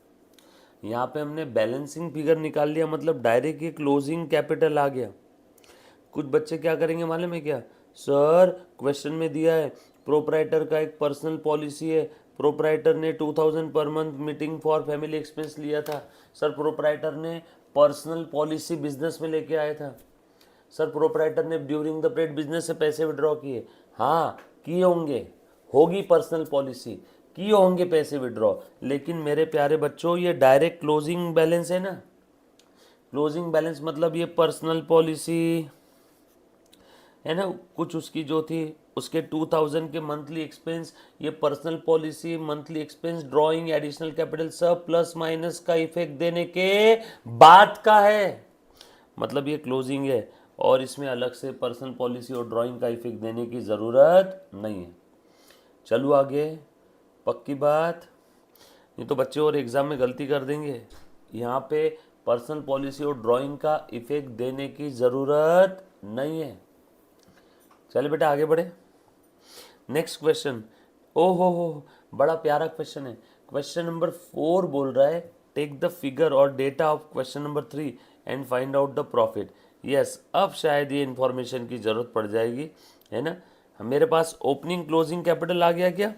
यहाँ पे हमने बैलेंसिंग फिगर निकाल लिया मतलब डायरेक्ट ये क्लोजिंग कैपिटल आ गया। कुछ बच्चे क्या करेंगे मालूम है क्या, सर क्वेश्चन में दिया है प्रोपराइटर का एक पर्सनल पॉलिसी है, प्रोपराइटर ने 2000 per month meeting for family expense लिया था। सर प्रोपराइटर ने पर्सनल पॉलिसी बिजनेस में लेके आया था। सर प्रोपराइटर ने ड्यूरिंग द पीरियड बिजनेस से पैसे विड्रॉ किए। हाँ किए होंगे, होगी पर्सनल पॉलिसी, किए होंगे पैसे विड्रॉ, लेकिन मेरे प्यारे बच्चों ये डायरेक्ट क्लोजिंग बैलेंस है ना। क्लोजिंग बैलेंस मतलब ये पर्सनल पॉलिसी है ना, कुछ उसकी जो थी उसके 2000 के मंथली एक्सपेंस, ये personal policy monthly expense drawing additional capital सब प्लस माइनस का इफेक्ट देने के बाद का है, मतलब ये क्लोजिंग है और इसमें अलग से पर्सनल पॉलिसी और ड्राइंग का इफेक्ट देने की ज़रूरत नहीं है। चलो आगे, पक्की बात, नहीं तो बच्चे और एग्ज़ाम में गलती कर देंगे। यहाँ पे पर्सनल पॉलिसी और ड्राइंग का इफेक्ट देने की ज़रूरत नहीं है। चलिए बेटा आगे बढ़े, नेक्स्ट क्वेश्चन। ओ हो बड़ा प्यारा क्वेश्चन है। क्वेश्चन नंबर 4 बोल रहा है टेक द फिगर और data of question number 3 and find out the profit. Yes, अब शायद ये इन्फॉर्मेशन की ज़रूरत पड़ जाएगी, है ना। मेरे पास ओपनिंग क्लोजिंग कैपिटल आ गया क्या,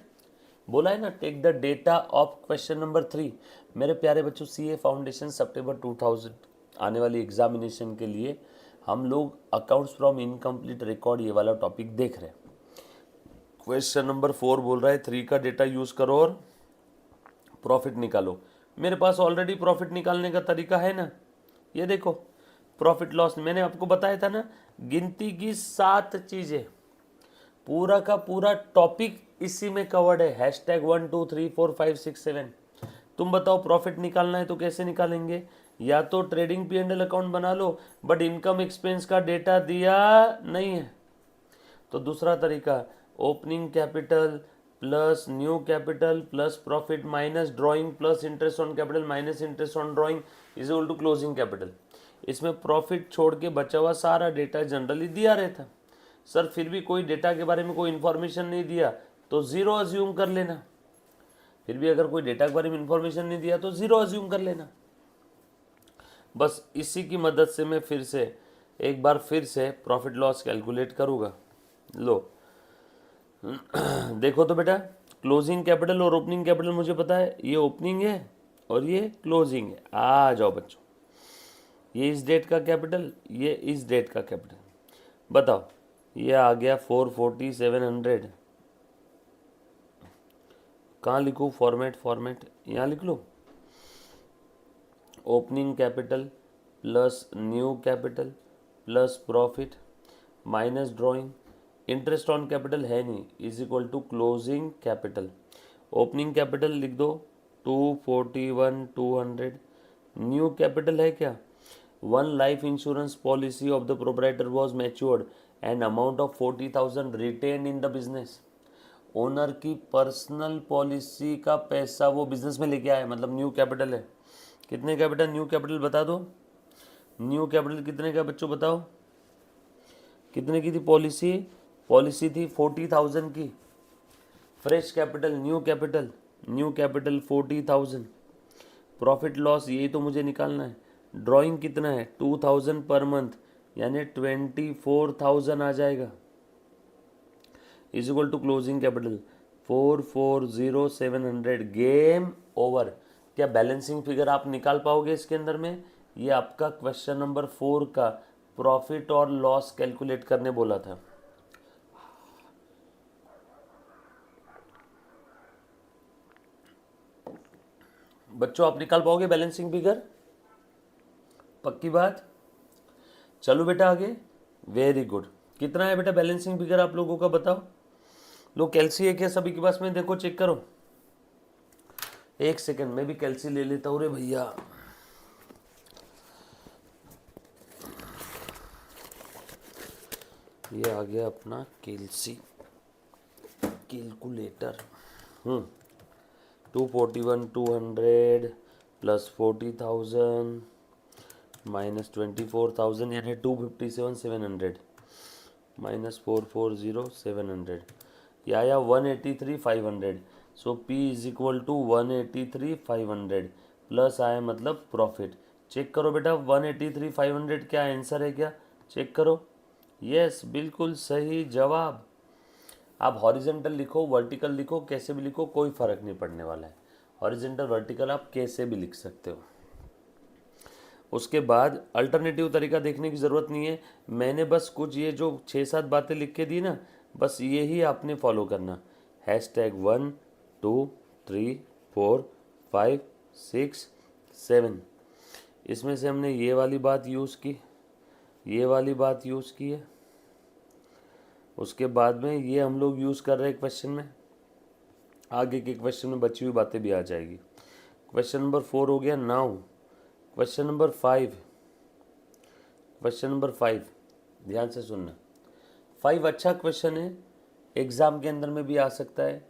बोला है ना take the data of question number 3। मेरे प्यारे बच्चों सीए फाउंडेशन सितंबर 2000 आने वाली एग्जामिनेशन के लिए हम लोग अकाउंट्स फ्रॉम इनकम्प्लीट रिकॉर्ड ये वाला टॉपिक देख रहे हैं। क्वेश्चन नंबर 4 बोल रहा है 3 का डेटा यूज करो और प्रॉफिट निकालो। मेरे पास ऑलरेडी प्रॉफिट निकालने का तरीका है ना, ये देखो प्रॉफिट लॉस मैंने आपको बताया था ना, गिनती की 7 चीजें, पूरा का पूरा टॉपिक इसी में कवर्ड है। हैशटैग 1 2 3 4 5 6 7। तुम बताओ प्रॉफिट निकालना है तो कैसे निकालेंगे, या तो ट्रेडिंग P&L अकाउंट बना लो बट इनकम एक्सपेंस का डेटा दिया नहीं है, तो दूसरा तरीका opening capital plus new capital plus profit minus drawing plus interest on capital minus interest on drawing is equal to closing capital. इसमें प्रॉफिट छोड़ के बचा हुआ सारा डेटा जनरली दिया रहता। सर फिर भी कोई डेटा के बारे में कोई इन्फॉर्मेशन नहीं दिया तो ज़ीरो अज्यूम कर लेना, फिर भी अगर कोई डेटा के बारे में इन्फॉर्मेशन नहीं दिया तो ज़ीरो अज्यूम कर लेना। बस इसी की मदद से मैं फिर से एक बार फिर से प्रॉफिट लॉस कैलकुलेट करूँगा। लो देखो तो बेटा, क्लोजिंग कैपिटल और ओपनिंग कैपिटल मुझे पता है, ये ओपनिंग है और ये क्लोजिंग है। आ जाओ बच्चों, ये इस डेट का कैपिटल, ये इस डेट का कैपिटल, बताओ ये आ गया 440,700। कहाँ लिखूँ, फॉर्मेट यहाँ लिख लो, opening capital plus new capital plus profit minus drawing, interest on capital है नहीं, is equal to closing capital. Opening capital लिख दो 241,200, न्यू कैपिटल है क्या, 1 life insurance policy of the proprietor was matured and amount of 40,000 retained in the business. Owner की personal policy का पैसा वो बिजनेस में लेके आया, मतलब न्यू कैपिटल है। कितने कैपिटल, न्यू कैपिटल बता दो, न्यू कैपिटल कितने का बच्चों बताओ, कितने की थी पॉलिसी, पॉलिसी थी 40,000 की। Fresh capital new capital 40,000। Profit loss यही तो मुझे निकालना है। ड्राइंग कितना है 2,000 पर मंथ, यानी 24,000 आ जाएगा, is equal to closing capital 440,700। Game over. क्या बैलेंसिंग फिगर आप निकाल पाओगे इसके अंदर में, ये आपका क्वेश्चन नंबर 4 का प्रॉफिट और लॉस कैलकुलेट करने बोला था। बच्चों आप निकाल पाओगे बैलेंसिंग फिगर, पक्की बात। चलो बेटा आगे, वेरी गुड। कितना है बेटा बैलेंसिंग फिगर आप लोगों का बताओ, लो कैल्सी है क्या सभी के पास में, देखो चेक करो। एक सेकंड मैं भी कैल्सी ले लेता हूँ रे भैया। ये आ गया अपना कैल्सी। कैलकुलेटर। 241 200 प्लस 40,000 माइनस 24,000 यानी 257 700 माइनस 440 700 या 183 500। So P is equal to 183 500 plus आया मतलब प्रॉफिट। चेक करो बेटा 183 500 क्या आंसर है क्या, चेक करो। यस बिल्कुल सही जवाब। आप हॉरिजेंटल लिखो वर्टिकल लिखो कैसे भी लिखो कोई फर्क नहीं पड़ने वाला है, हॉरिजेंटल वर्टिकल आप कैसे भी लिख सकते हो। उसके बाद अल्टरनेटिव तरीका देखने की ज़रूरत नहीं है, मैंने बस कुछ ये जो 6-7 बातें लिख के दी ना, बस ये ही आपने फॉलो करना। #1 2 3 4 5 6 7, इसमें से हमने ये वाली बात यूज़ की, ये वाली बात यूज़ की है। उसके बाद में ये हम लोग यूज़ कर रहे हैं क्वेश्चन में, आगे के क्वेश्चन में बची हुई बातें भी आ जाएगी। क्वेश्चन नंबर 4 हो गया। Now question number 5, question number 5 ध्यान से सुनना। 5 अच्छा क्वेश्चन है, एग्ज़ाम के अंदर में भी आ सकता है,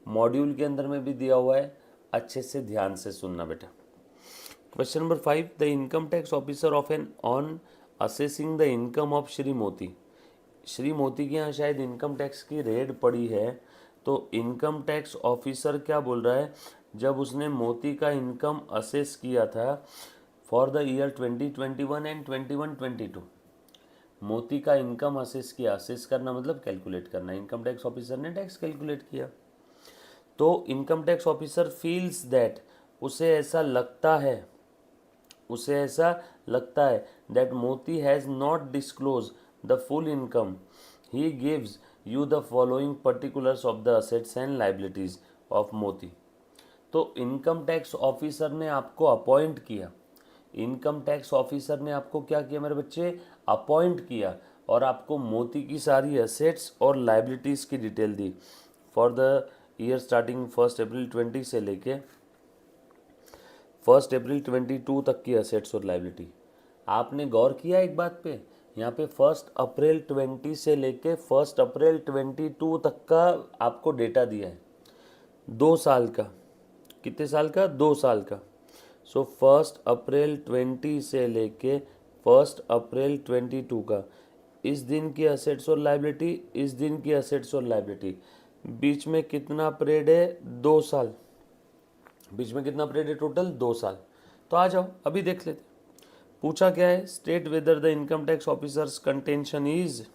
मॉड्यूल के अंदर में भी दिया हुआ है, अच्छे से ध्यान से सुनना बेटा। Question number 5, the income tax officer of an on assessing the income of Shri Moti. Shri मोती के यहाँ शायद इनकम टैक्स की रेड पड़ी है, तो इनकम टैक्स ऑफिसर क्या बोल रहा है, जब उसने मोती का इनकम असेस किया था फॉर द ईयर 2021 एंड 21-22, मोती का इनकम असेस किया, असेस करना मतलब कैलकुलेट करना, इनकम टैक्स ऑफिसर ने टैक्स कैलकुलेट किया, तो income tax officer feels that, उसे ऐसा लगता है, उसे ऐसा लगता है दैट मोती has not disclose the full income, he gives you the following particulars of the assets and liabilities of मोती। तो इनकम टैक्स ऑफिसर ने आपको अपॉइंट किया, इनकम टैक्स ऑफिसर ने आपको क्या किया मेरे बच्चे, अपॉइंट किया, और आपको मोती की सारी एसेट्स और लाइबिलिटीज़ की detail the for the year starting 1 अप्रैल 20 से लेके 1 अप्रैल 22 तक की एसेट्स और लाइबिलिटी। आपने गौर किया एक बात पे, यहाँ पे 1 अप्रैल 20 से लेके 1 अप्रैल 22 तक का आपको डेटा दिया है, 2 साल का। कितने साल का, 2 साल का। सो 1 अप्रैल 20 से लेके 1 अप्रैल 22 का, इस दिन की असेट्स और लाइबिलिटी, इस दिन की असेट्स और लाइबिलिटी, बीच में कितना पीरियड है, 2 साल, बीच में कितना पीरियड है टोटल, 2 साल। तो आ जाओ अभी देख लेते। पूछा क्या है, state whether the income tax officers contention is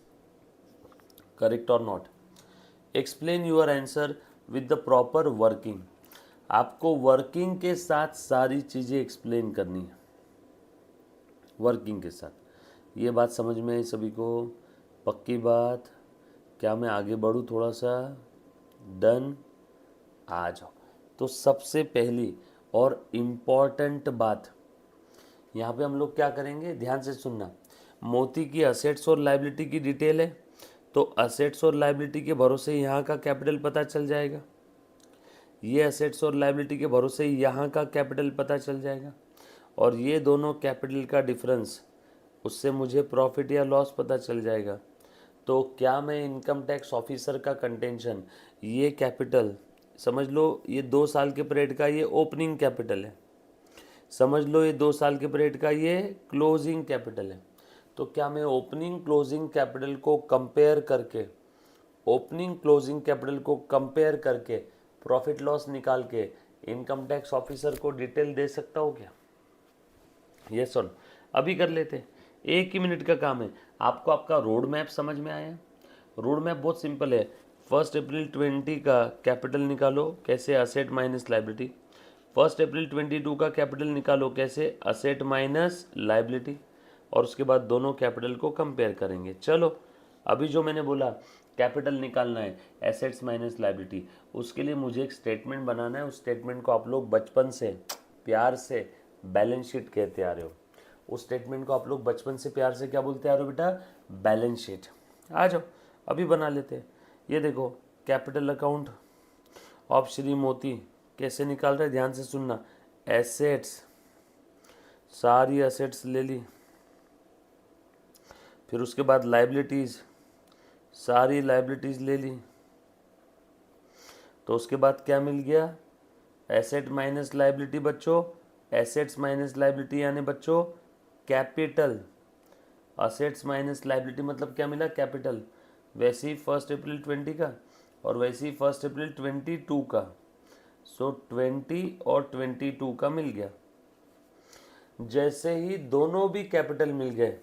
correct और not, explain your answer with the proper working. आपको वर्किंग के साथ सारी चीज़ें एक्सप्लेन करनी है, वर्किंग के साथ। ये बात समझ में आई सभी को, पक्की बात। क्या मैं आगे बढ़ूँ थोड़ा सा, डन, आ जाओ। तो सबसे पहली और इम्पॉर्टेंट बात यहाँ पे हम लोग क्या करेंगे, ध्यान से सुनना। मोती की असेट्स और लाइबिलिटी की डिटेल है, तो असेट्स और लाइबिलिटी के भरोसे यहाँ का कैपिटल पता चल जाएगा, ये असेट्स और लाइबिलिटी के भरोसे यहाँ का कैपिटल पता चल जाएगा, और ये दोनों कैपिटल का डिफरेंस, उससे मुझे प्रॉफिट या लॉस पता चल जाएगा। तो क्या मैं इनकम टैक्स ऑफिसर का कंटेंशन, ये कैपिटल समझ लो, ये 2 साल के पीरियड का ये ओपनिंग कैपिटल है, समझ लो ये 2 साल के पीरियड का ये क्लोजिंग कैपिटल है। तो क्या मैं ओपनिंग क्लोजिंग कैपिटल को कंपेयर करके, ओपनिंग क्लोजिंग कैपिटल को कंपेयर करके प्रॉफिट लॉस निकाल के इनकम टैक्स ऑफिसर को डिटेल दे सकता हूँ क्या? ये सुन, अभी कर लेते हैं, 1 ही मिनट का काम है। आपको आपका रोड मैप समझ में आया? रोड मैप बहुत सिंपल है। 1 अप्रैल 20 का कैपिटल निकालो, कैसे, असेट माइनस लाइबिलिटी। 1 अप्रैल 22 का कैपिटल निकालो, कैसे, असेट माइनस लाइबिलिटी, और उसके बाद दोनों कैपिटल को कंपेयर करेंगे। चलो अभी जो मैंने बोला कैपिटल निकालना है, एसेट्स माइनस लाइबिलिटी, उसके लिए मुझे एक स्टेटमेंट बनाना है। उस स्टेटमेंट को आप लोग बचपन से प्यार से बैलेंस शीट कहते आ रहे हो। उस स्टेटमेंट को आप लोग बचपन से प्यार से क्या बोलते आ रहे हो बेटा? Balance sheet. आ जाओ अभी बना लेते हैं। ये देखो कैपिटल अकाउंट ऑफ श्री मोती कैसे निकाल रहे हैं, ध्यान से सुनना। एसेट्स, सारी एसेट्स ले ली, फिर उसके बाद लाइबिलिटीज़, सारी लाइबिलिटीज़ ले ली, तो उसके बाद क्या मिल गया, एसेट माइनस लाइबिलिटी बच्चों, एसेट्स माइनस लाइबिलिटी यानी बच्चों कैपिटल, असेट्स माइनस लाइबिलिटी मतलब क्या मिला, कैपिटल। वैसे ही 1 अप्रैल 20 का और वैसे ही 1 अप्रैल 22 का, सो 20 और 22 का मिल गया। जैसे ही दोनों भी कैपिटल मिल गए,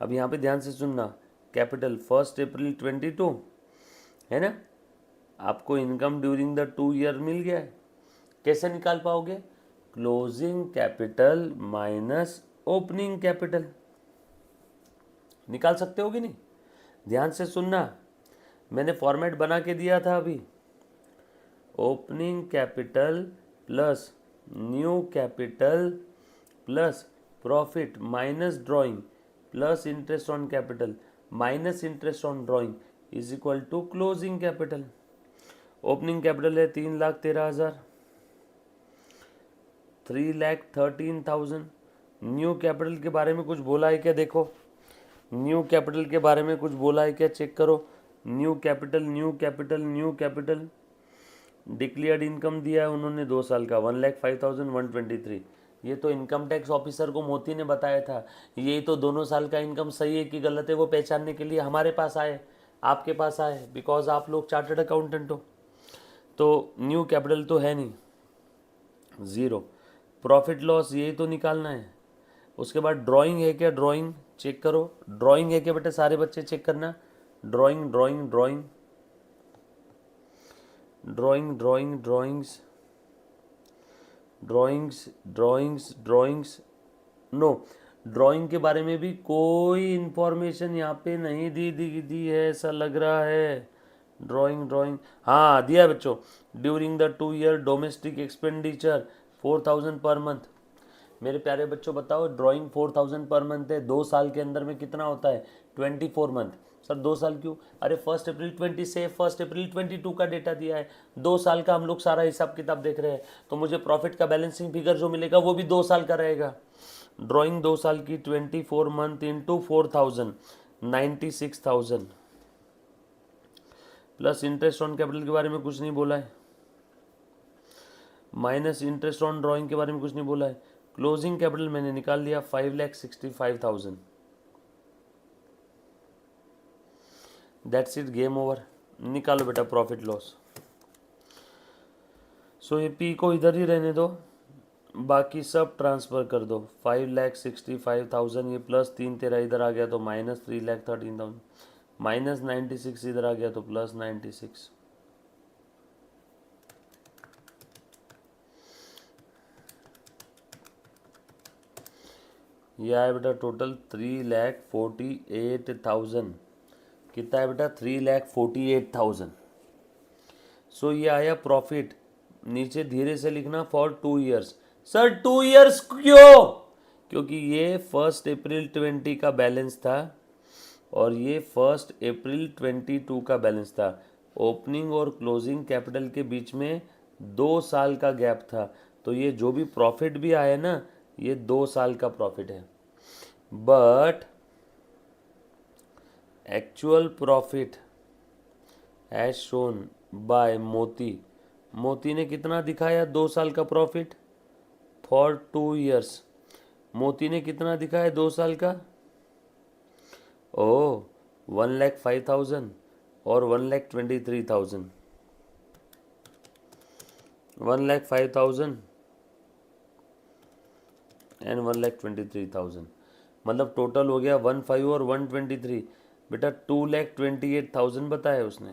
अब यहाँ पे ध्यान से सुनना, कैपिटल 1 अप्रैल 22 है ना, आपको इनकम ड्यूरिंग द 2 ईयर मिल गया है। कैसे निकाल पाओगे, closing capital minus opening capital, निकाल सकते हो कि नहीं। ध्यान से सुनना, मैंने फॉर्मेट बना के दिया था अभी, opening capital plus new capital plus profit minus drawing plus interest on capital minus interest on drawing is equal to closing capital. Opening capital है 3,13,000, 3,13,000। न्यू कैपिटल के बारे में कुछ बोला है क्या, देखो न्यू कैपिटल के बारे में कुछ बोला है क्या, चेक करो। New capital new capital new capital, declared income दिया है उन्होंने 2 साल का 1,05,123। ये तो इनकम टैक्स ऑफिसर को मोती ने बताया था, ये तो दोनों साल का इनकम सही है कि गलत है वो पहचानने के लिए हमारे पास आए, आपके पास आए, बिकॉज आप लोग चार्टर्ड अकाउंटेंट हो। तो न्यू कैपिटल तो है नहीं, ज़ीरो। प्रॉफिट लॉस यही तो निकालना है। उसके बाद ड्राइंग है क्या, ड्राइंग चेक करो, ड्राइंग है क्या बेटे, सारे बच्चे चेक करना, drawing drawing drawing drawing drawing drawings drawings drawings drawings no, drawing के बारे में भी कोई इंफॉर्मेशन यहाँ पे नहीं दी है, ऐसा लग रहा है। ड्राइंग ड्राइंग हाँ दिया है बच्चों, during the 2 year domestic expenditure 4,000 per month. मेरे प्यारे बच्चों बताओ, ड्राइंग 4,000 पर मंथ है, 2 साल के अंदर में कितना होता है, 24 मंथ। सर 2 साल क्यों, अरे 1 अप्रैल 20 से 1 अप्रैल 22 का डेटा दिया है, 2 साल का हम लोग सारा हिसाब किताब देख रहे हैं, तो मुझे प्रॉफिट का बैलेंसिंग फिगर जो मिलेगा वो भी 2 साल का रहेगा। ड्राइंग 2 साल की 24 month into 4,000 96,000 plus interest on capital के बारे में कुछ नहीं बोला है, माइनस इंटरेस्ट ऑन ड्राइंग के बारे में कुछ नहीं बोला है। क्लोजिंग कैपिटल मैंने निकाल दिया 5,65,000। That's it, game over. निकालो बेटा प्रॉफिट लॉस। सो ये पी को इधर ही रहने दो, बाकी सब ट्रांसफ़र कर दो। 5,65,000 ये प्लस 3 इधर आ गया तो माइनस 3,13,000, माइनस 96 इधर आ गया तो प्लस 96। यह आया बेटा टोटल 3,48,000। कितना है बेटा, 3,48,000। सो ये आया प्रॉफिट। नीचे धीरे से लिखना फॉर 2 ईयर्स। सर 2 ईयर्स क्यों, क्योंकि ये 1 अप्रैल 20 का बैलेंस था और ये 1 अप्रैल 22 का बैलेंस था। ओपनिंग और क्लोजिंग कैपिटल के बीच में 2 साल का गैप था, तो ये जो भी प्रॉफिट भी आया ना, ये 2 साल का प्रॉफिट है। But actual profit as shown by Moti, Moti ने कितना दिखाया 2 साल का प्रॉफिट फॉर 2 ईयर्स। मोती ने कितना दिखाया 2 साल का, ओ 1,05,000 और 1,23,000, 1,05,000 एंड 1,23,000, मतलब टोटल हो गया 15 और 123। बेटा 2,28,000 बताया उसने।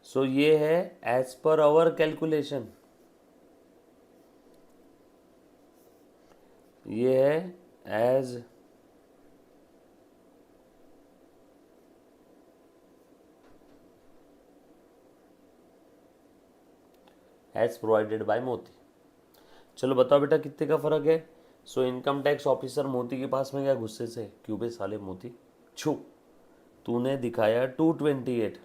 सो ये है एज पर आवर कैलकुलेशन, ये है एज प्रोवाइडेड बाय मोती। चलो बताओ बेटा कितने का फर्क है। सो इनकम टैक्स ऑफिसर मोती के पास में गया गुस्से से, क्यों बे साले मोती, छू तूने दिखाया 228,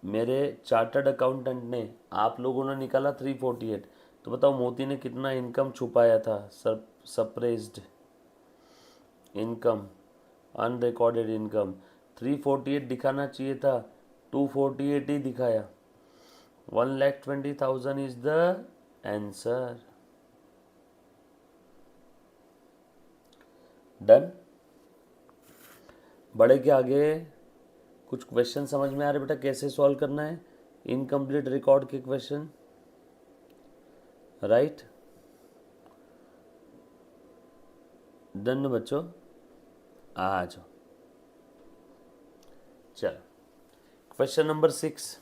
मेरे चार्टर्ड अकाउंटेंट ने, आप लोगों ने निकाला 348, तो बताओ मोती ने कितना इनकम छुपाया था, सप्रेस्ड। इनकम, अनरिकॉर्डेड इनकम 348 दिखाना चाहिए था, 248 ही दिखाया। 1,20,000 इज द आंसर। डन। बढ़े के आगे कुछ क्वेश्चन समझ में आ रहे बेटा कैसे सॉल्व करना है इनकम्प्लीट रिकॉर्ड के क्वेश्चन, राइट? डन बच्चों, आ जाओ। चलो क्वेश्चन नंबर 6।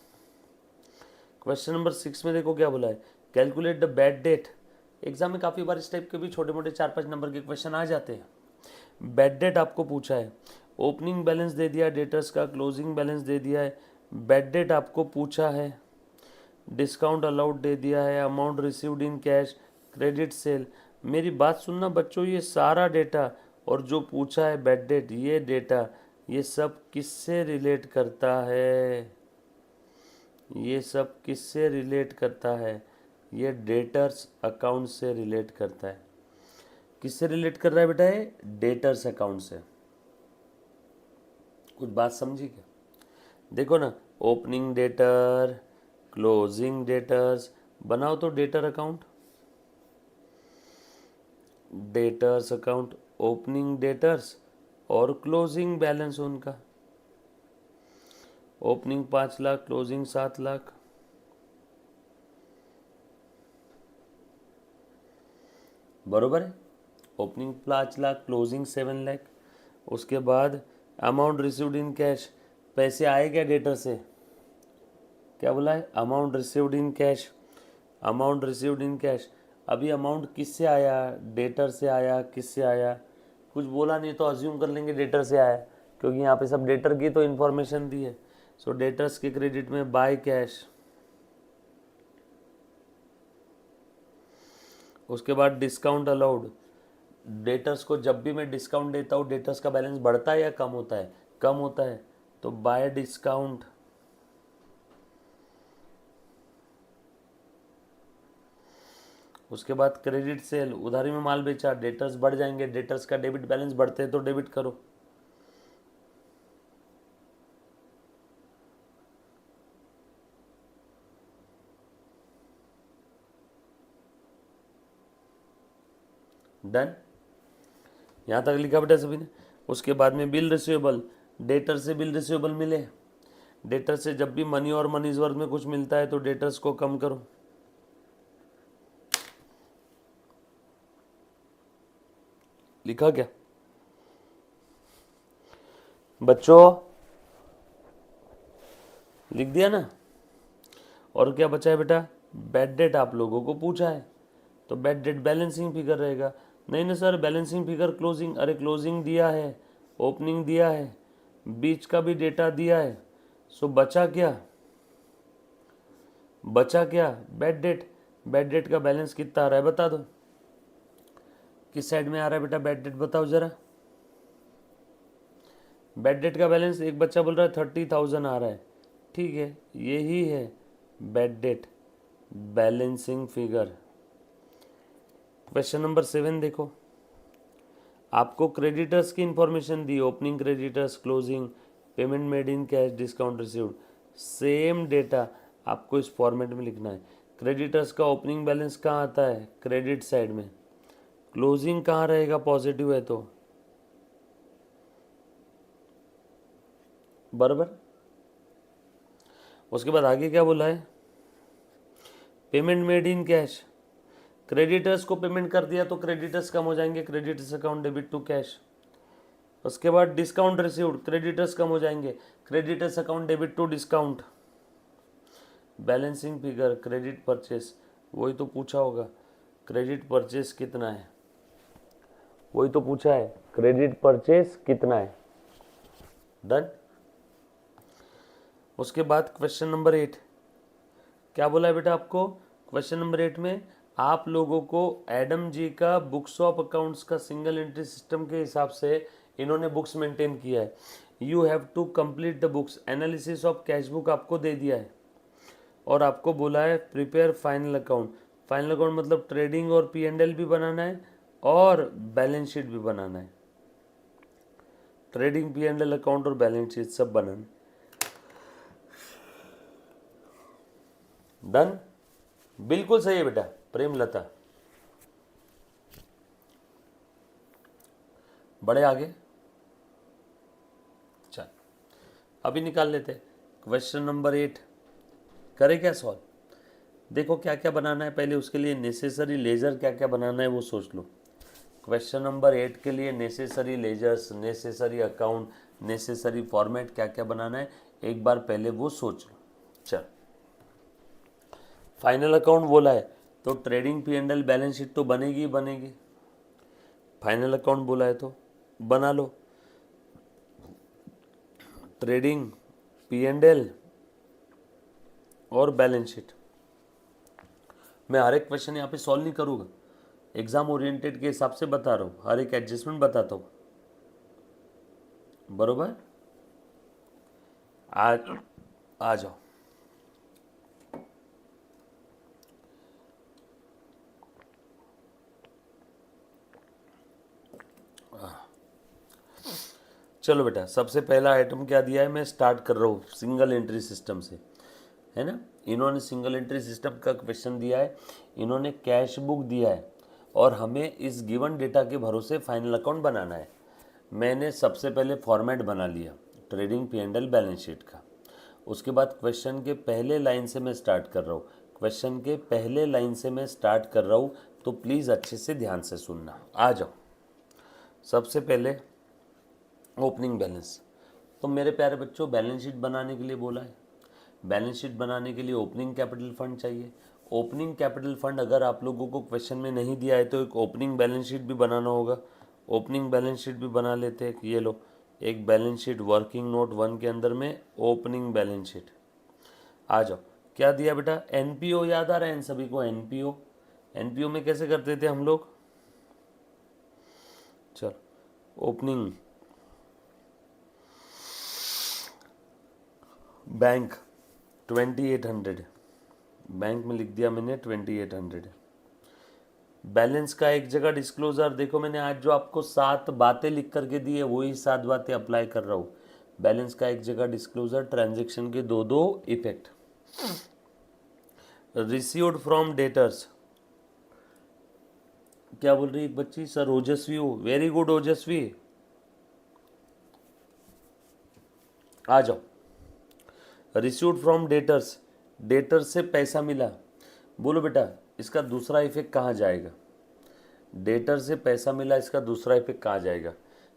क्वेश्चन नंबर 6 में देखो क्या बोला है, calculate the bad debt. Exam में काफ़ी बार इस टाइप के भी छोटे मोटे 4-5 नंबर के क्वेश्चन आ जाते हैं। बैड डेट आपको पूछा है, ओपनिंग बैलेंस दे दिया है डेटर्स का, क्लोजिंग बैलेंस दे दिया है, बैड डेट आपको पूछा है, डिस्काउंट अलाउड दे दिया है, amount received in cash, credit sale. मेरी बात सुनना बच्चों, ये सारा डेटा और जो पूछा है बैड डेट, ये डेटा ये सब किससे रिलेट करता है? ये सब किससे रिलेट करता है? ये डेटर्स अकाउंट से रिलेट करता है। किससे रिलेट कर रहा है बेटा? ये डेटर्स अकाउंट से। कुछ बात समझी क्या? देखो ना, ओपनिंग डेटर, क्लोजिंग डेटर्स, बनाओ तो debtor account, debtors account, opening debtors और क्लोजिंग बैलेंस उनका, ओपनिंग 5 लाख, क्लोजिंग 7 लाख। बरोबर है? Opening 5 lakh, closing 7 lakh. उसके बाद अमाउंट रिसीव्ड इन कैश, पैसे आए क्या डेटर से? क्या बोला है? Amount received in cash, amount received in cash. अभी अमाउंट किससे आया? डेटर से आया। किससे आया? कुछ बोला नहीं तो अज्यूम कर लेंगे डेटर से आया, क्योंकि यहाँ पे सब डेटर की तो इन्फॉर्मेशन दी है। सो डेटर्स के क्रेडिट में बाय कैश। उसके बाद डिस्काउंट अलाउड, डेटर्स को जब भी मैं डिस्काउंट देता हूँ डेटर्स का बैलेंस बढ़ता है या कम होता है? कम होता है, तो बाय डिस्काउंट। उसके बाद क्रेडिट सेल, उधारी में माल बेचा, डेटर्स बढ़ जाएंगे, डेटर्स का डेबिट बैलेंस बढ़ते हैं तो डेबिट करो। डन। यहाँ तक लिखा बेटा सभी ने? उसके बाद में बिल रिसीवेबल, डेटर से बिल रिसीवेबल मिले, डेटर से जब भी मनी और मनीज वर्थ में कुछ मिलता है तो डेटर्स को कम करो। लिखा क्या बच्चों? लिख दिया ना? और क्या बचा है बेटा? बैड डेट आप लोगों को पूछा है, तो बैड डेट बैलेंसिंग फिगर रहेगा। नहीं ना सर, बैलेंसिंग फिगर क्लोजिंग, अरे क्लोजिंग दिया है, ओपनिंग दिया है, बीच का भी डेटा दिया है। सो बचा क्या? बचा क्या? Bad debt. बैड डेट का बैलेंस कितना आ रहा है बता दो। किस साइड में आ रहा है बेटा बैड डेट, बताओ जरा। बैड डेट का बैलेंस, एक बच्चा बोल रहा है 30,000 आ रहा है। ठीक है, यही है bad debt balancing figure. Question number 7 देखो, आपको क्रेडिटर्स की information the, opening creditors, closing, payment made in cash, discount received. Same data आपको इस फॉर्मेट में लिखना है। क्रेडिटर्स का ओपनिंग बैलेंस कहाँ आता है? क्रेडिट साइड में। क्लोजिंग कहाँ रहेगा? पॉजिटिव है तो। बराबर। उसके बाद आगे क्या बोला है? Payment made in cash, creditors को पेमेंट कर दिया तो क्रेडिटर्स कम हो जाएंगे, creditors account debit to cash. उसके बाद डिस्काउंट रिसीव्ड, क्रेडिटर्स कम हो जाएंगे, creditors account debit to discount. Balancing figure credit purchase, वही तो पूछा होगा, क्रेडिट परचेस कितना है? वही तो पूछा है, क्रेडिट परचेस कितना है? डन। उसके बाद क्वेश्चन नंबर 8, क्या बोला है बेटा आपको? क्वेश्चन नंबर 8 में आप लोगों को एडम जी का बुक्स ऑफ अकाउंट्स का सिंगल एंट्री सिस्टम के हिसाब से इन्होंने बुक्स मेंटेन किया है। You have to complete the books, analysis of cash book आपको दे दिया है और आपको बोला है prepare final account. Final account मतलब ट्रेडिंग और P&L भी बनाना है और बैलेंस शीट भी बनाना है। Trading P and L account और बैलेंस शीट सब बनाना। डन, बिल्कुल सही है बेटा प्रेमलता। बड़े आगे, चल अभी निकाल लेते हैं। क्वेश्चन नंबर 8 करें क्या सॉल्व? देखो क्या क्या बनाना है, पहले उसके लिए नेसेसरी लेजर क्या क्या बनाना है वो सोच लो। क्वेश्चन नंबर 8 के लिए necessary ledgers, necessary account, necessary format क्या क्या बनाना है एक बार पहले वो सोच लो। चल फाइनल अकाउंट बोला है तो trading P and L balance sheet तो बनेगी ही बनेगी। फाइनल अकाउंट बोला है तो बना लो, ट्रेडिंग पी एंड एल और बैलेंस शीट। मैं हर एक क्वेश्चन यहाँ पे सॉल्व नहीं करूँगा, एग्जाम ओरिएंटेड के हिसाब से बता रहा हूँ, हर एक एडजस्टमेंट बताता हूँ, बरोबर। आ जाओ। चलो बेटा, सबसे पहला आइटम क्या दिया है, मैं स्टार्ट कर रहा हूँ सिंगल एंट्री सिस्टम से, है ना। इन्होंने सिंगल एंट्री सिस्टम का क्वेश्चन दिया है, इन्होंने कैश बुक दिया है और हमें इस गिवन डेटा के भरोसे फाइनल अकाउंट बनाना है। मैंने सबसे पहले फॉर्मेट बना लिया trading P and L balance sheet का। उसके बाद क्वेश्चन के पहले लाइन से मैं स्टार्ट कर रहा हूँ, क्वेश्चन के पहले लाइन से मैं स्टार्ट कर रहा हूँ, तो प्लीज़ अच्छे से ध्यान से सुनना। आ जाओ, सबसे पहले ओपनिंग बैलेंस। तो मेरे प्यारे बच्चों, बैलेंस शीट बनाने के लिए बोला है, बैलेंस शीट बनाने के लिए ओपनिंग कैपिटल फंड चाहिए। ओपनिंग कैपिटल फंड अगर आप लोगों को क्वेश्चन में नहीं दिया है तो एक ओपनिंग बैलेंस शीट भी बनाना होगा। ओपनिंग बैलेंस शीट भी बना लेते हैं, ये लो एक बैलेंस शीट वर्किंग नोट 1 के अंदर में ओपनिंग बैलेंस शीट। आ जाओ, क्या दिया बेटा, एनपीओ याद आ रहा है इन सभी को? एनपीओ, एनपीओ में कैसे करते थे हम लोग? चल ओपनिंग बैंक 2800, बैंक में लिख दिया मैंने 2800। बैलेंस का एक जगह डिस्क्लोजर, देखो मैंने आज जो आपको 7 बातें लिख करके दी है वही 7 बातें अप्लाई कर रहा हूँ। बैलेंस का एक जगह डिस्क्लोजर, ट्रांजैक्शन के दो दो इफेक्ट। रिसीव्ड फ्रॉम डेटर्स, क्या बोल रही है एक बच्ची? सर ओजस्वी हो, वेरी गुड ओजस्वी। आ जाओ, रिसीव्ड फ्रॉम डेटर्स, डेटर्स से पैसा मिला। बोलो बेटा इसका दूसरा इफेक्ट कहाँ जाएगा? डेटर से पैसा मिला, इसका दूसरा इफेक्ट कहाँ जाएगा?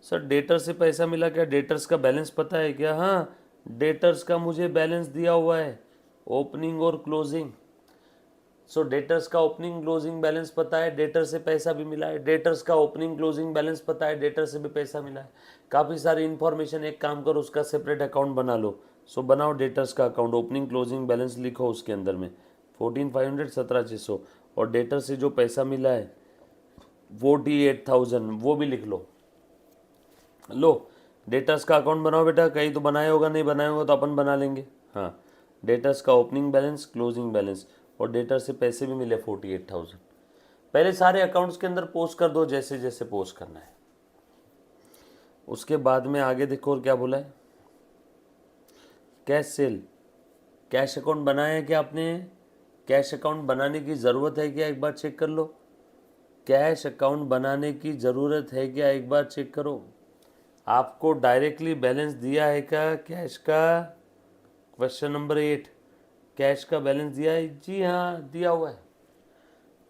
सर डेटर से पैसा मिला, क्या डेटर्स का बैलेंस पता है क्या? हाँ, डेटर्स का मुझे बैलेंस दिया हुआ है, ओपनिंग और क्लोजिंग। सो डेटर्स का ओपनिंग क्लोजिंग बैलेंस पता है, डेटर से पैसा भी मिला है। डेटर्स का ओपनिंग क्लोजिंग बैलेंस पता है, डेटर से भी पैसा मिला है। काफ़ी सारी इन्फॉर्मेशन, एक काम करो उसका सेपरेट अकाउंट बना लो। सो बनाओ डेटर्स का अकाउंट, ओपनिंग क्लोजिंग बैलेंस लिखो उसके अंदर में 14500 17600, और डेटर से जो पैसा मिला है 48,000 वो भी लिख लो। लो डेटर्स का अकाउंट बनाओ बेटा, कहीं तो बनाया होगा, नहीं बनाया होगा तो अपन बना लेंगे। हाँ, डेटर्स का ओपनिंग बैलेंस, क्लोजिंग बैलेंस, और डेटर से पैसे भी मिले 48,000। पहले सारे अकाउंट्स के अंदर पोस्ट कर दो जैसे जैसे पोस्ट करना है। उसके बाद में आगे देखो और क्या बोला है, कैश सेल। कैश अकाउंट बनाया है क्या आपने? कैश अकाउंट बनाने की ज़रूरत है क्या, एक बार चेक कर लो। कैश अकाउंट बनाने की ज़रूरत है क्या, एक बार चेक करो। आपको डायरेक्टली बैलेंस दिया है क्या कैश का? क्वेश्चन नंबर 8, कैश का बैलेंस दिया है? जी हाँ दिया हुआ है।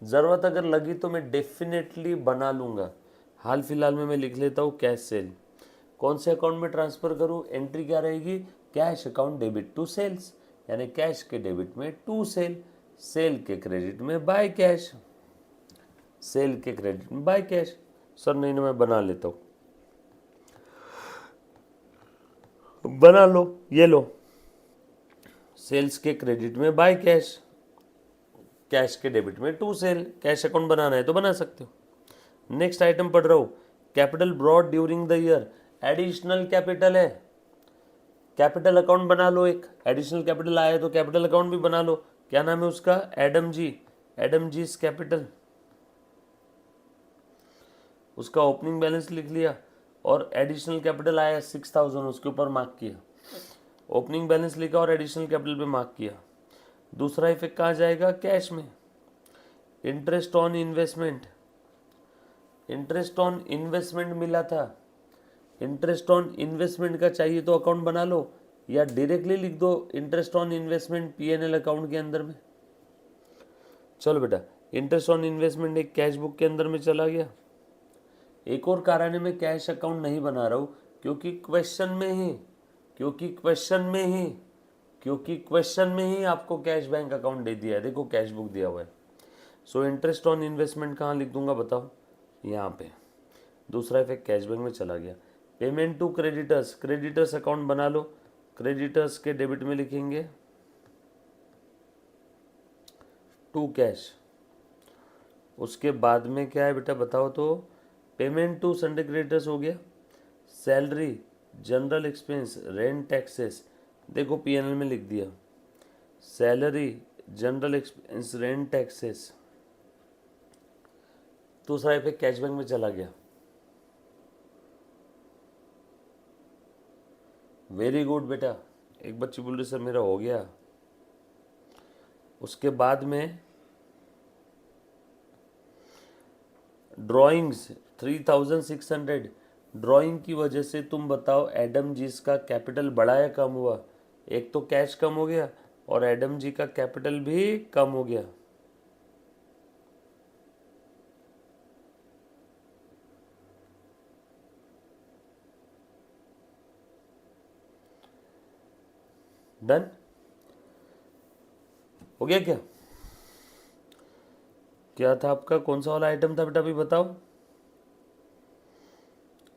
ज़रूरत अगर लगी तो मैं डेफिनेटली बना लूँगा। हाल फिलहाल में मैं लिख लेता हूँ कैश सेल। कौन से अकाउंट में ट्रांसफ़र करूँ? एंट्री क्या रहेगी? Cash account debit to sales, यानी कैश के डेबिट में टू सेल, सेल के क्रेडिट में बाय कैश, सेल के क्रेडिट में बाय कैश। सर नहीं, मैं बना लेता हूँ। बना लो, ये लो, सेल्स के क्रेडिट में बाय कैश, कैश के डेबिट में टू सेल। कैश अकाउंट बनाना है तो बना सकते हो। नेक्स्ट आइटम पढ़ रहा हूँ, capital brought during the year, additional capital है, कैपिटल अकाउंट बना लो। एक एडिशनल कैपिटल आया तो कैपिटल अकाउंट भी बना लो। क्या नाम है उसका? एडम जी, एडम जी's कैपिटल। उसका ओपनिंग बैलेंस लिख लिया, और एडिशनल कैपिटल आया 6000, उसके ऊपर मार्क किया। ओपनिंग बैलेंस लिखा और एडिशनल कैपिटल पे मार्क किया। दूसरा इफेक्ट कहाँ जाएगा? कैश में। Interest on investment, interest on investment मिला था। इंटरेस्ट ऑन इन्वेस्टमेंट का चाहिए तो अकाउंट बना लो, या डायरेक्टली लिख दो interest on investment PNL account के अंदर में। चलो बेटा, इंटरेस्ट ऑन इन्वेस्टमेंट एक कैश बुक के अंदर में चला गया। एक और कारण है मैं कैश अकाउंट नहीं बना रहा हूँ, क्योंकि क्वेश्चन में ही आपको कैश बैंक अकाउंट दे दिया है। देखो कैश बुक दिया हुआ है। सो इंटरेस्ट ऑन इन्वेस्टमेंट कहाँ लिख दूंगा बताओ? यहाँ पे। दूसरा इफेक्ट कैश बैंक में चला गया। Payment to creditors, creditors account बना लो। क्रेडिटर्स के डेबिट में लिखेंगे टू कैश। उसके बाद में क्या है बेटा बताओ तो? पेमेंट टू संडे क्रेडिटर्स हो गया। Salary, general expense, rent, taxes, देखो पीएनएल में लिख दिया। Salary, general expense, rent, taxes. दूसरा इफेक्ट कैश बैंक में चला गया। वेरी गुड बेटा। एक बच्ची बोल रही सर मेरा हो गया। उसके बाद में ड्राइंग्स 3600। ड्राइंग की वजह से तुम बताओ एडम जीस का कैपिटल बढ़ा या कम हुआ? एक तो कैश कम हो गया और एडम जी का कैपिटल भी कम हो गया। डन हो गया क्या? क्या था आपका? कौन सा वाला आइटम था बेटा अभी बताओ?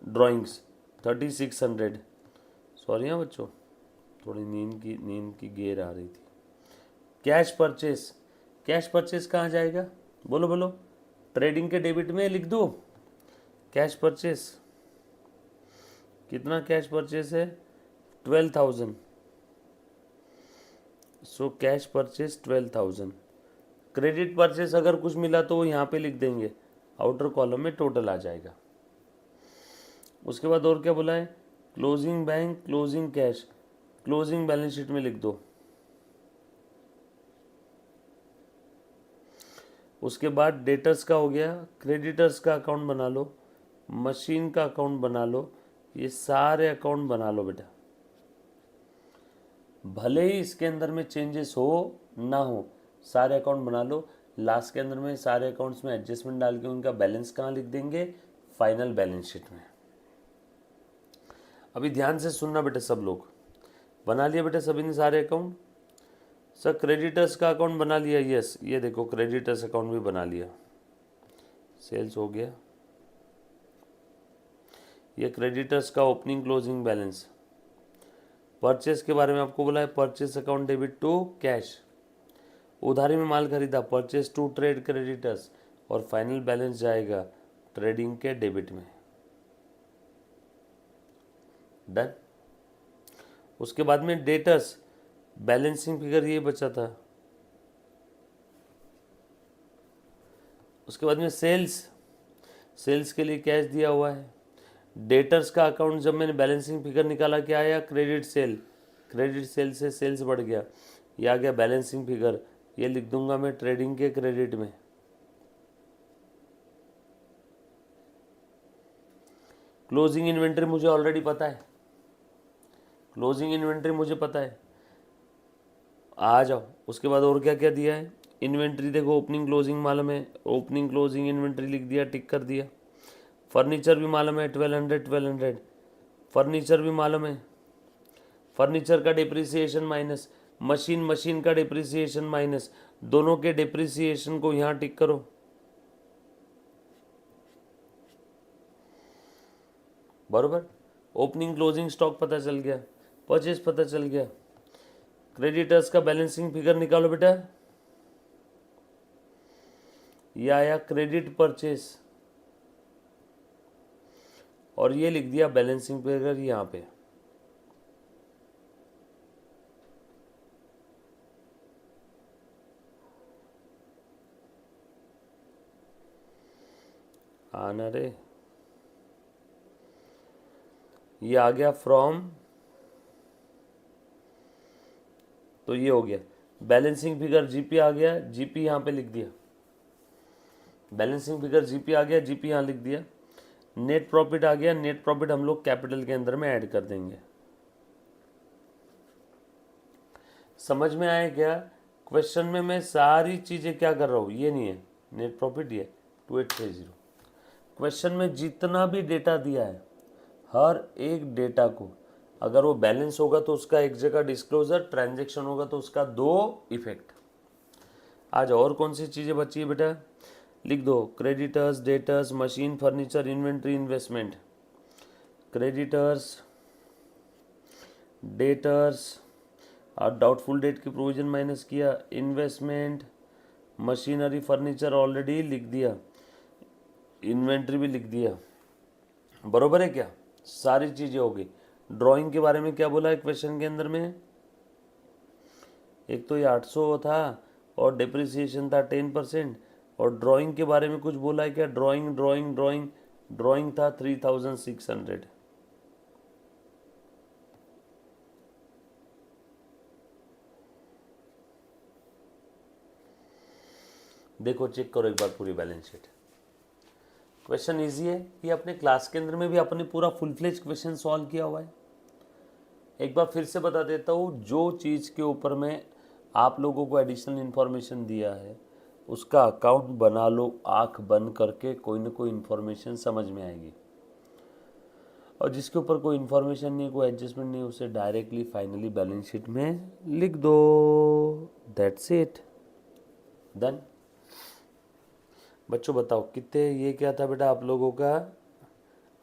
ड्राइंग्स 3600। सॉरी हाँ बच्चों, थोड़ी नींद की गेर आ रही थी। कैश परचेस, कैश परचेस कहाँ जाएगा? बोलो बोलो। ट्रेडिंग के डेबिट में लिख दो कैश परचेस। कितना कैश परचेस है? 12,000। So cash purchase 12,000। Credit purchase अगर कुछ मिला तो वो यहाँ पे लिख देंगे, आउटर कॉलम में टोटल आ जाएगा। उसके बाद और क्या बोला है? Closing bank, closing cash, closing balance sheet में लिख दो। उसके बाद डेटर्स का हो गया, क्रेडिटर्स का अकाउंट बना लो, मशीन का अकाउंट बना लो, ये सारे अकाउंट बना लो बेटा। भले ही इसके अंदर में चेंजेस हो ना हो, सारे अकाउंट बना लो। लास्ट के अंदर में सारे अकाउंट्स में एडजस्टमेंट डाल के उनका बैलेंस कहाँ लिख देंगे? फाइनल बैलेंस शीट में। अभी ध्यान से सुनना बेटा सब लोग। बना लिया बेटा सभी ने सारे अकाउंट? सर क्रेडिटर्स का अकाउंट बना लिया? यस, ये देखो क्रेडिटर्स अकाउंट भी बना लिया। सेल्स हो गया। ये क्रेडिटर्स का ओपनिंग क्लोजिंग बैलेंस। परचेस के बारे में आपको बोला है, purchase account debit to cash. उधारी में माल खरीदा, परचेस टू ट्रेड क्रेडिटर्स, और फाइनल बैलेंस जाएगा ट्रेडिंग के डेबिट में। डन। उसके बाद में डेटर्स, बैलेंसिंग फिगर ये बचा था। उसके बाद में सेल्स, सेल्स के लिए कैश दिया हुआ है। डेटर्स का अकाउंट जब मैंने बैलेंसिंग फिगर निकाला क्या आया? क्रेडिट सेल, क्रेडिट सेल से सेल्स बढ़ गया, ये आ गया बैलेंसिंग फिगर। ये लिख दूंगा मैं ट्रेडिंग के क्रेडिट में। क्लोजिंग इन्वेंट्री मुझे ऑलरेडी पता है, क्लोजिंग इन्वेंट्री मुझे पता है। आ जाओ, उसके बाद और क्या क्या दिया है? इन्वेंट्री देखो, ओपनिंग क्लोजिंग मालूम है, ओपनिंग क्लोजिंग इन्वेंट्री लिख दिया, टिक कर दिया। फर्नीचर भी मालूम है, 1200। फर्नीचर भी मालूम है, फर्नीचर का डिप्रिसिएशन माइनस, मशीन का डिप्रिसिएशन माइनस, दोनों के डिप्रिसिएशन को यहाँ टिक करो। बरोबर। ओपनिंग क्लोजिंग स्टॉक पता चल गया, परचेज पता चल गया। क्रेडिटर्स का बैलेंसिंग फिगर निकालो बेटा, ये आया क्रेडिट परचेस, और ये लिख दिया बैलेंसिंग फिगर यहाँ पे। आना रे। ये आ गया फ्रॉम, तो ये हो गया बैलेंसिंग फिगर जीपी आ गया, जीपी यहाँ पे लिख दिया, बैलेंसिंग फिगर जीपी आ गया, जीपी यहाँ लिख दिया। नेट प्रॉफिट आ गया, नेट प्रॉफिट हम लोग कैपिटल के अंदर में ऐड कर देंगे। समझ में आया क्या? क्वेश्चन में मैं सारी चीज़ें क्या कर रहा हूँ, ये नहीं है नेट प्रॉफिट, ये 2830। क्वेश्चन में जितना भी डेटा दिया है, हर एक डेटा को अगर वो बैलेंस होगा तो उसका एक जगह डिस्क्लोजर, ट्रांजैक्शन होगा तो उसका 2 इफेक्ट। आज और कौन सी चीज़ें बची है बेटा, लिख दो। Creditors, debtors, machine, furniture, inventory, investment. Creditors, debtors और डाउटफुल डेट की प्रोविजन माइनस किया, इन्वेस्टमेंट, मशीनरी, फर्नीचर ऑलरेडी लिख दिया, इन्वेंट्री भी लिख दिया। बरोबर है क्या? सारी चीज़ें हो गई। ड्राइंग के बारे में क्या बोला है क्वेश्चन के अंदर में? एक तो ये 800 था और डिप्रिसिएशन था 10%, और ड्राइंग के बारे में कुछ बोला है क्या? ड्राइंग ड्राइंग ड्राइंग ड्राइंग था 3600। देखो चेक करो एक बार पूरी बैलेंस शीट। क्वेश्चन इजी है, ये अपने क्लास के अंदर में भी अपने पूरा फुल फ्लेज क्वेश्चन सॉल्व किया हुआ है। एक बार फिर से बता देता हूँ, जो चीज़ के ऊपर में आप लोगों को एडिशनल इन्फॉर्मेशन दिया है उसका अकाउंट बना लो, आंख बंद करके, कोई ना कोई इन्फॉर्मेशन समझ में आएगी। और जिसके ऊपर कोई इन्फॉर्मेशन नहीं, कोई एडजस्टमेंट नहीं, उसे डायरेक्टली फाइनली बैलेंस शीट में लिख दो। That's it, done. बच्चों बताओ कितने, ये क्या था बेटा आप लोगों का?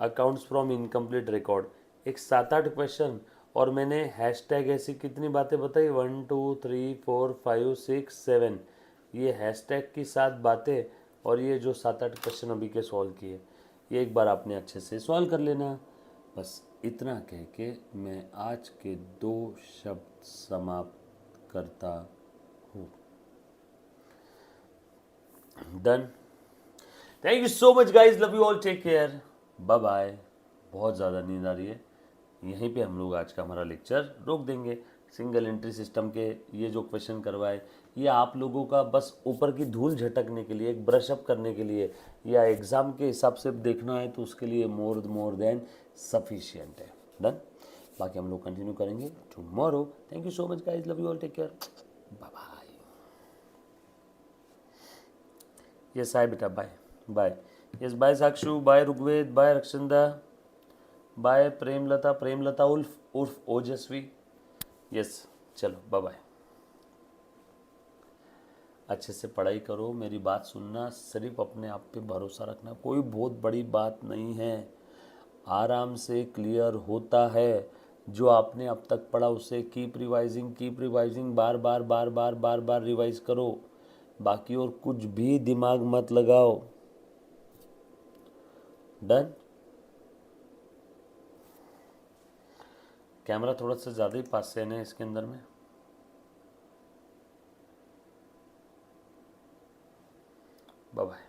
अकाउंट्स फ्रॉम इनकम्प्लीट रिकॉर्ड, एक 7-8 क्वेश्चन, और मैंने हैशटैग ऐसी कितनी बातें बताई, 1 2 3 4 5 6 7, ये हैशटैग की 7 बातें, और ये जो 7-8 क्वेश्चन अभी के सॉल्व किए, ये एक बार आपने अच्छे से सॉल्व कर लेना। बस इतना कह के मैं आज के 2 शब्द समाप्त करता हूँ। Done. Thank you so much guys, love you all, take care, bye bye. बहुत ज़्यादा नींद आ रही है, यहीं पे हम लोग आज का हमारा लेक्चर रोक देंगे। सिंगल एंट्री सिस्टम के ये जो क्वेश्चन करवाए, ये आप लोगों का बस ऊपर की धूल झटकने के लिए, एक ब्रश अप करने के लिए, या एग्ज़ाम के हिसाब से देखना है तो उसके लिए मोर देन सफिशियंट है। डन। बाकी हम लोग कंटिन्यू करेंगे tomorrow. Thank you so much guys, love you all, take care, bye bye. Yes hi बेटा, bye bye. Yes bye Sakshu, bye Rigved, bye Rakshanda, bye Premlata उल्फ उर्फ ओजस्वी। यस चलो बाय बाय। अच्छे से पढ़ाई करो, मेरी बात सुनना, सिर्फ अपने आप पे भरोसा रखना, कोई बहुत बड़ी बात नहीं है, आराम से क्लियर होता है। जो आपने अब तक पढ़ा उसे कीप रिवाइजिंग, बार बार बार बार बार बार रिवाइज करो, बाकी और कुछ भी दिमाग मत लगाओ। डन। कैमरा थोड़ा सा ज़्यादा ही पास से है ना इसके अंदर में। Bye bye.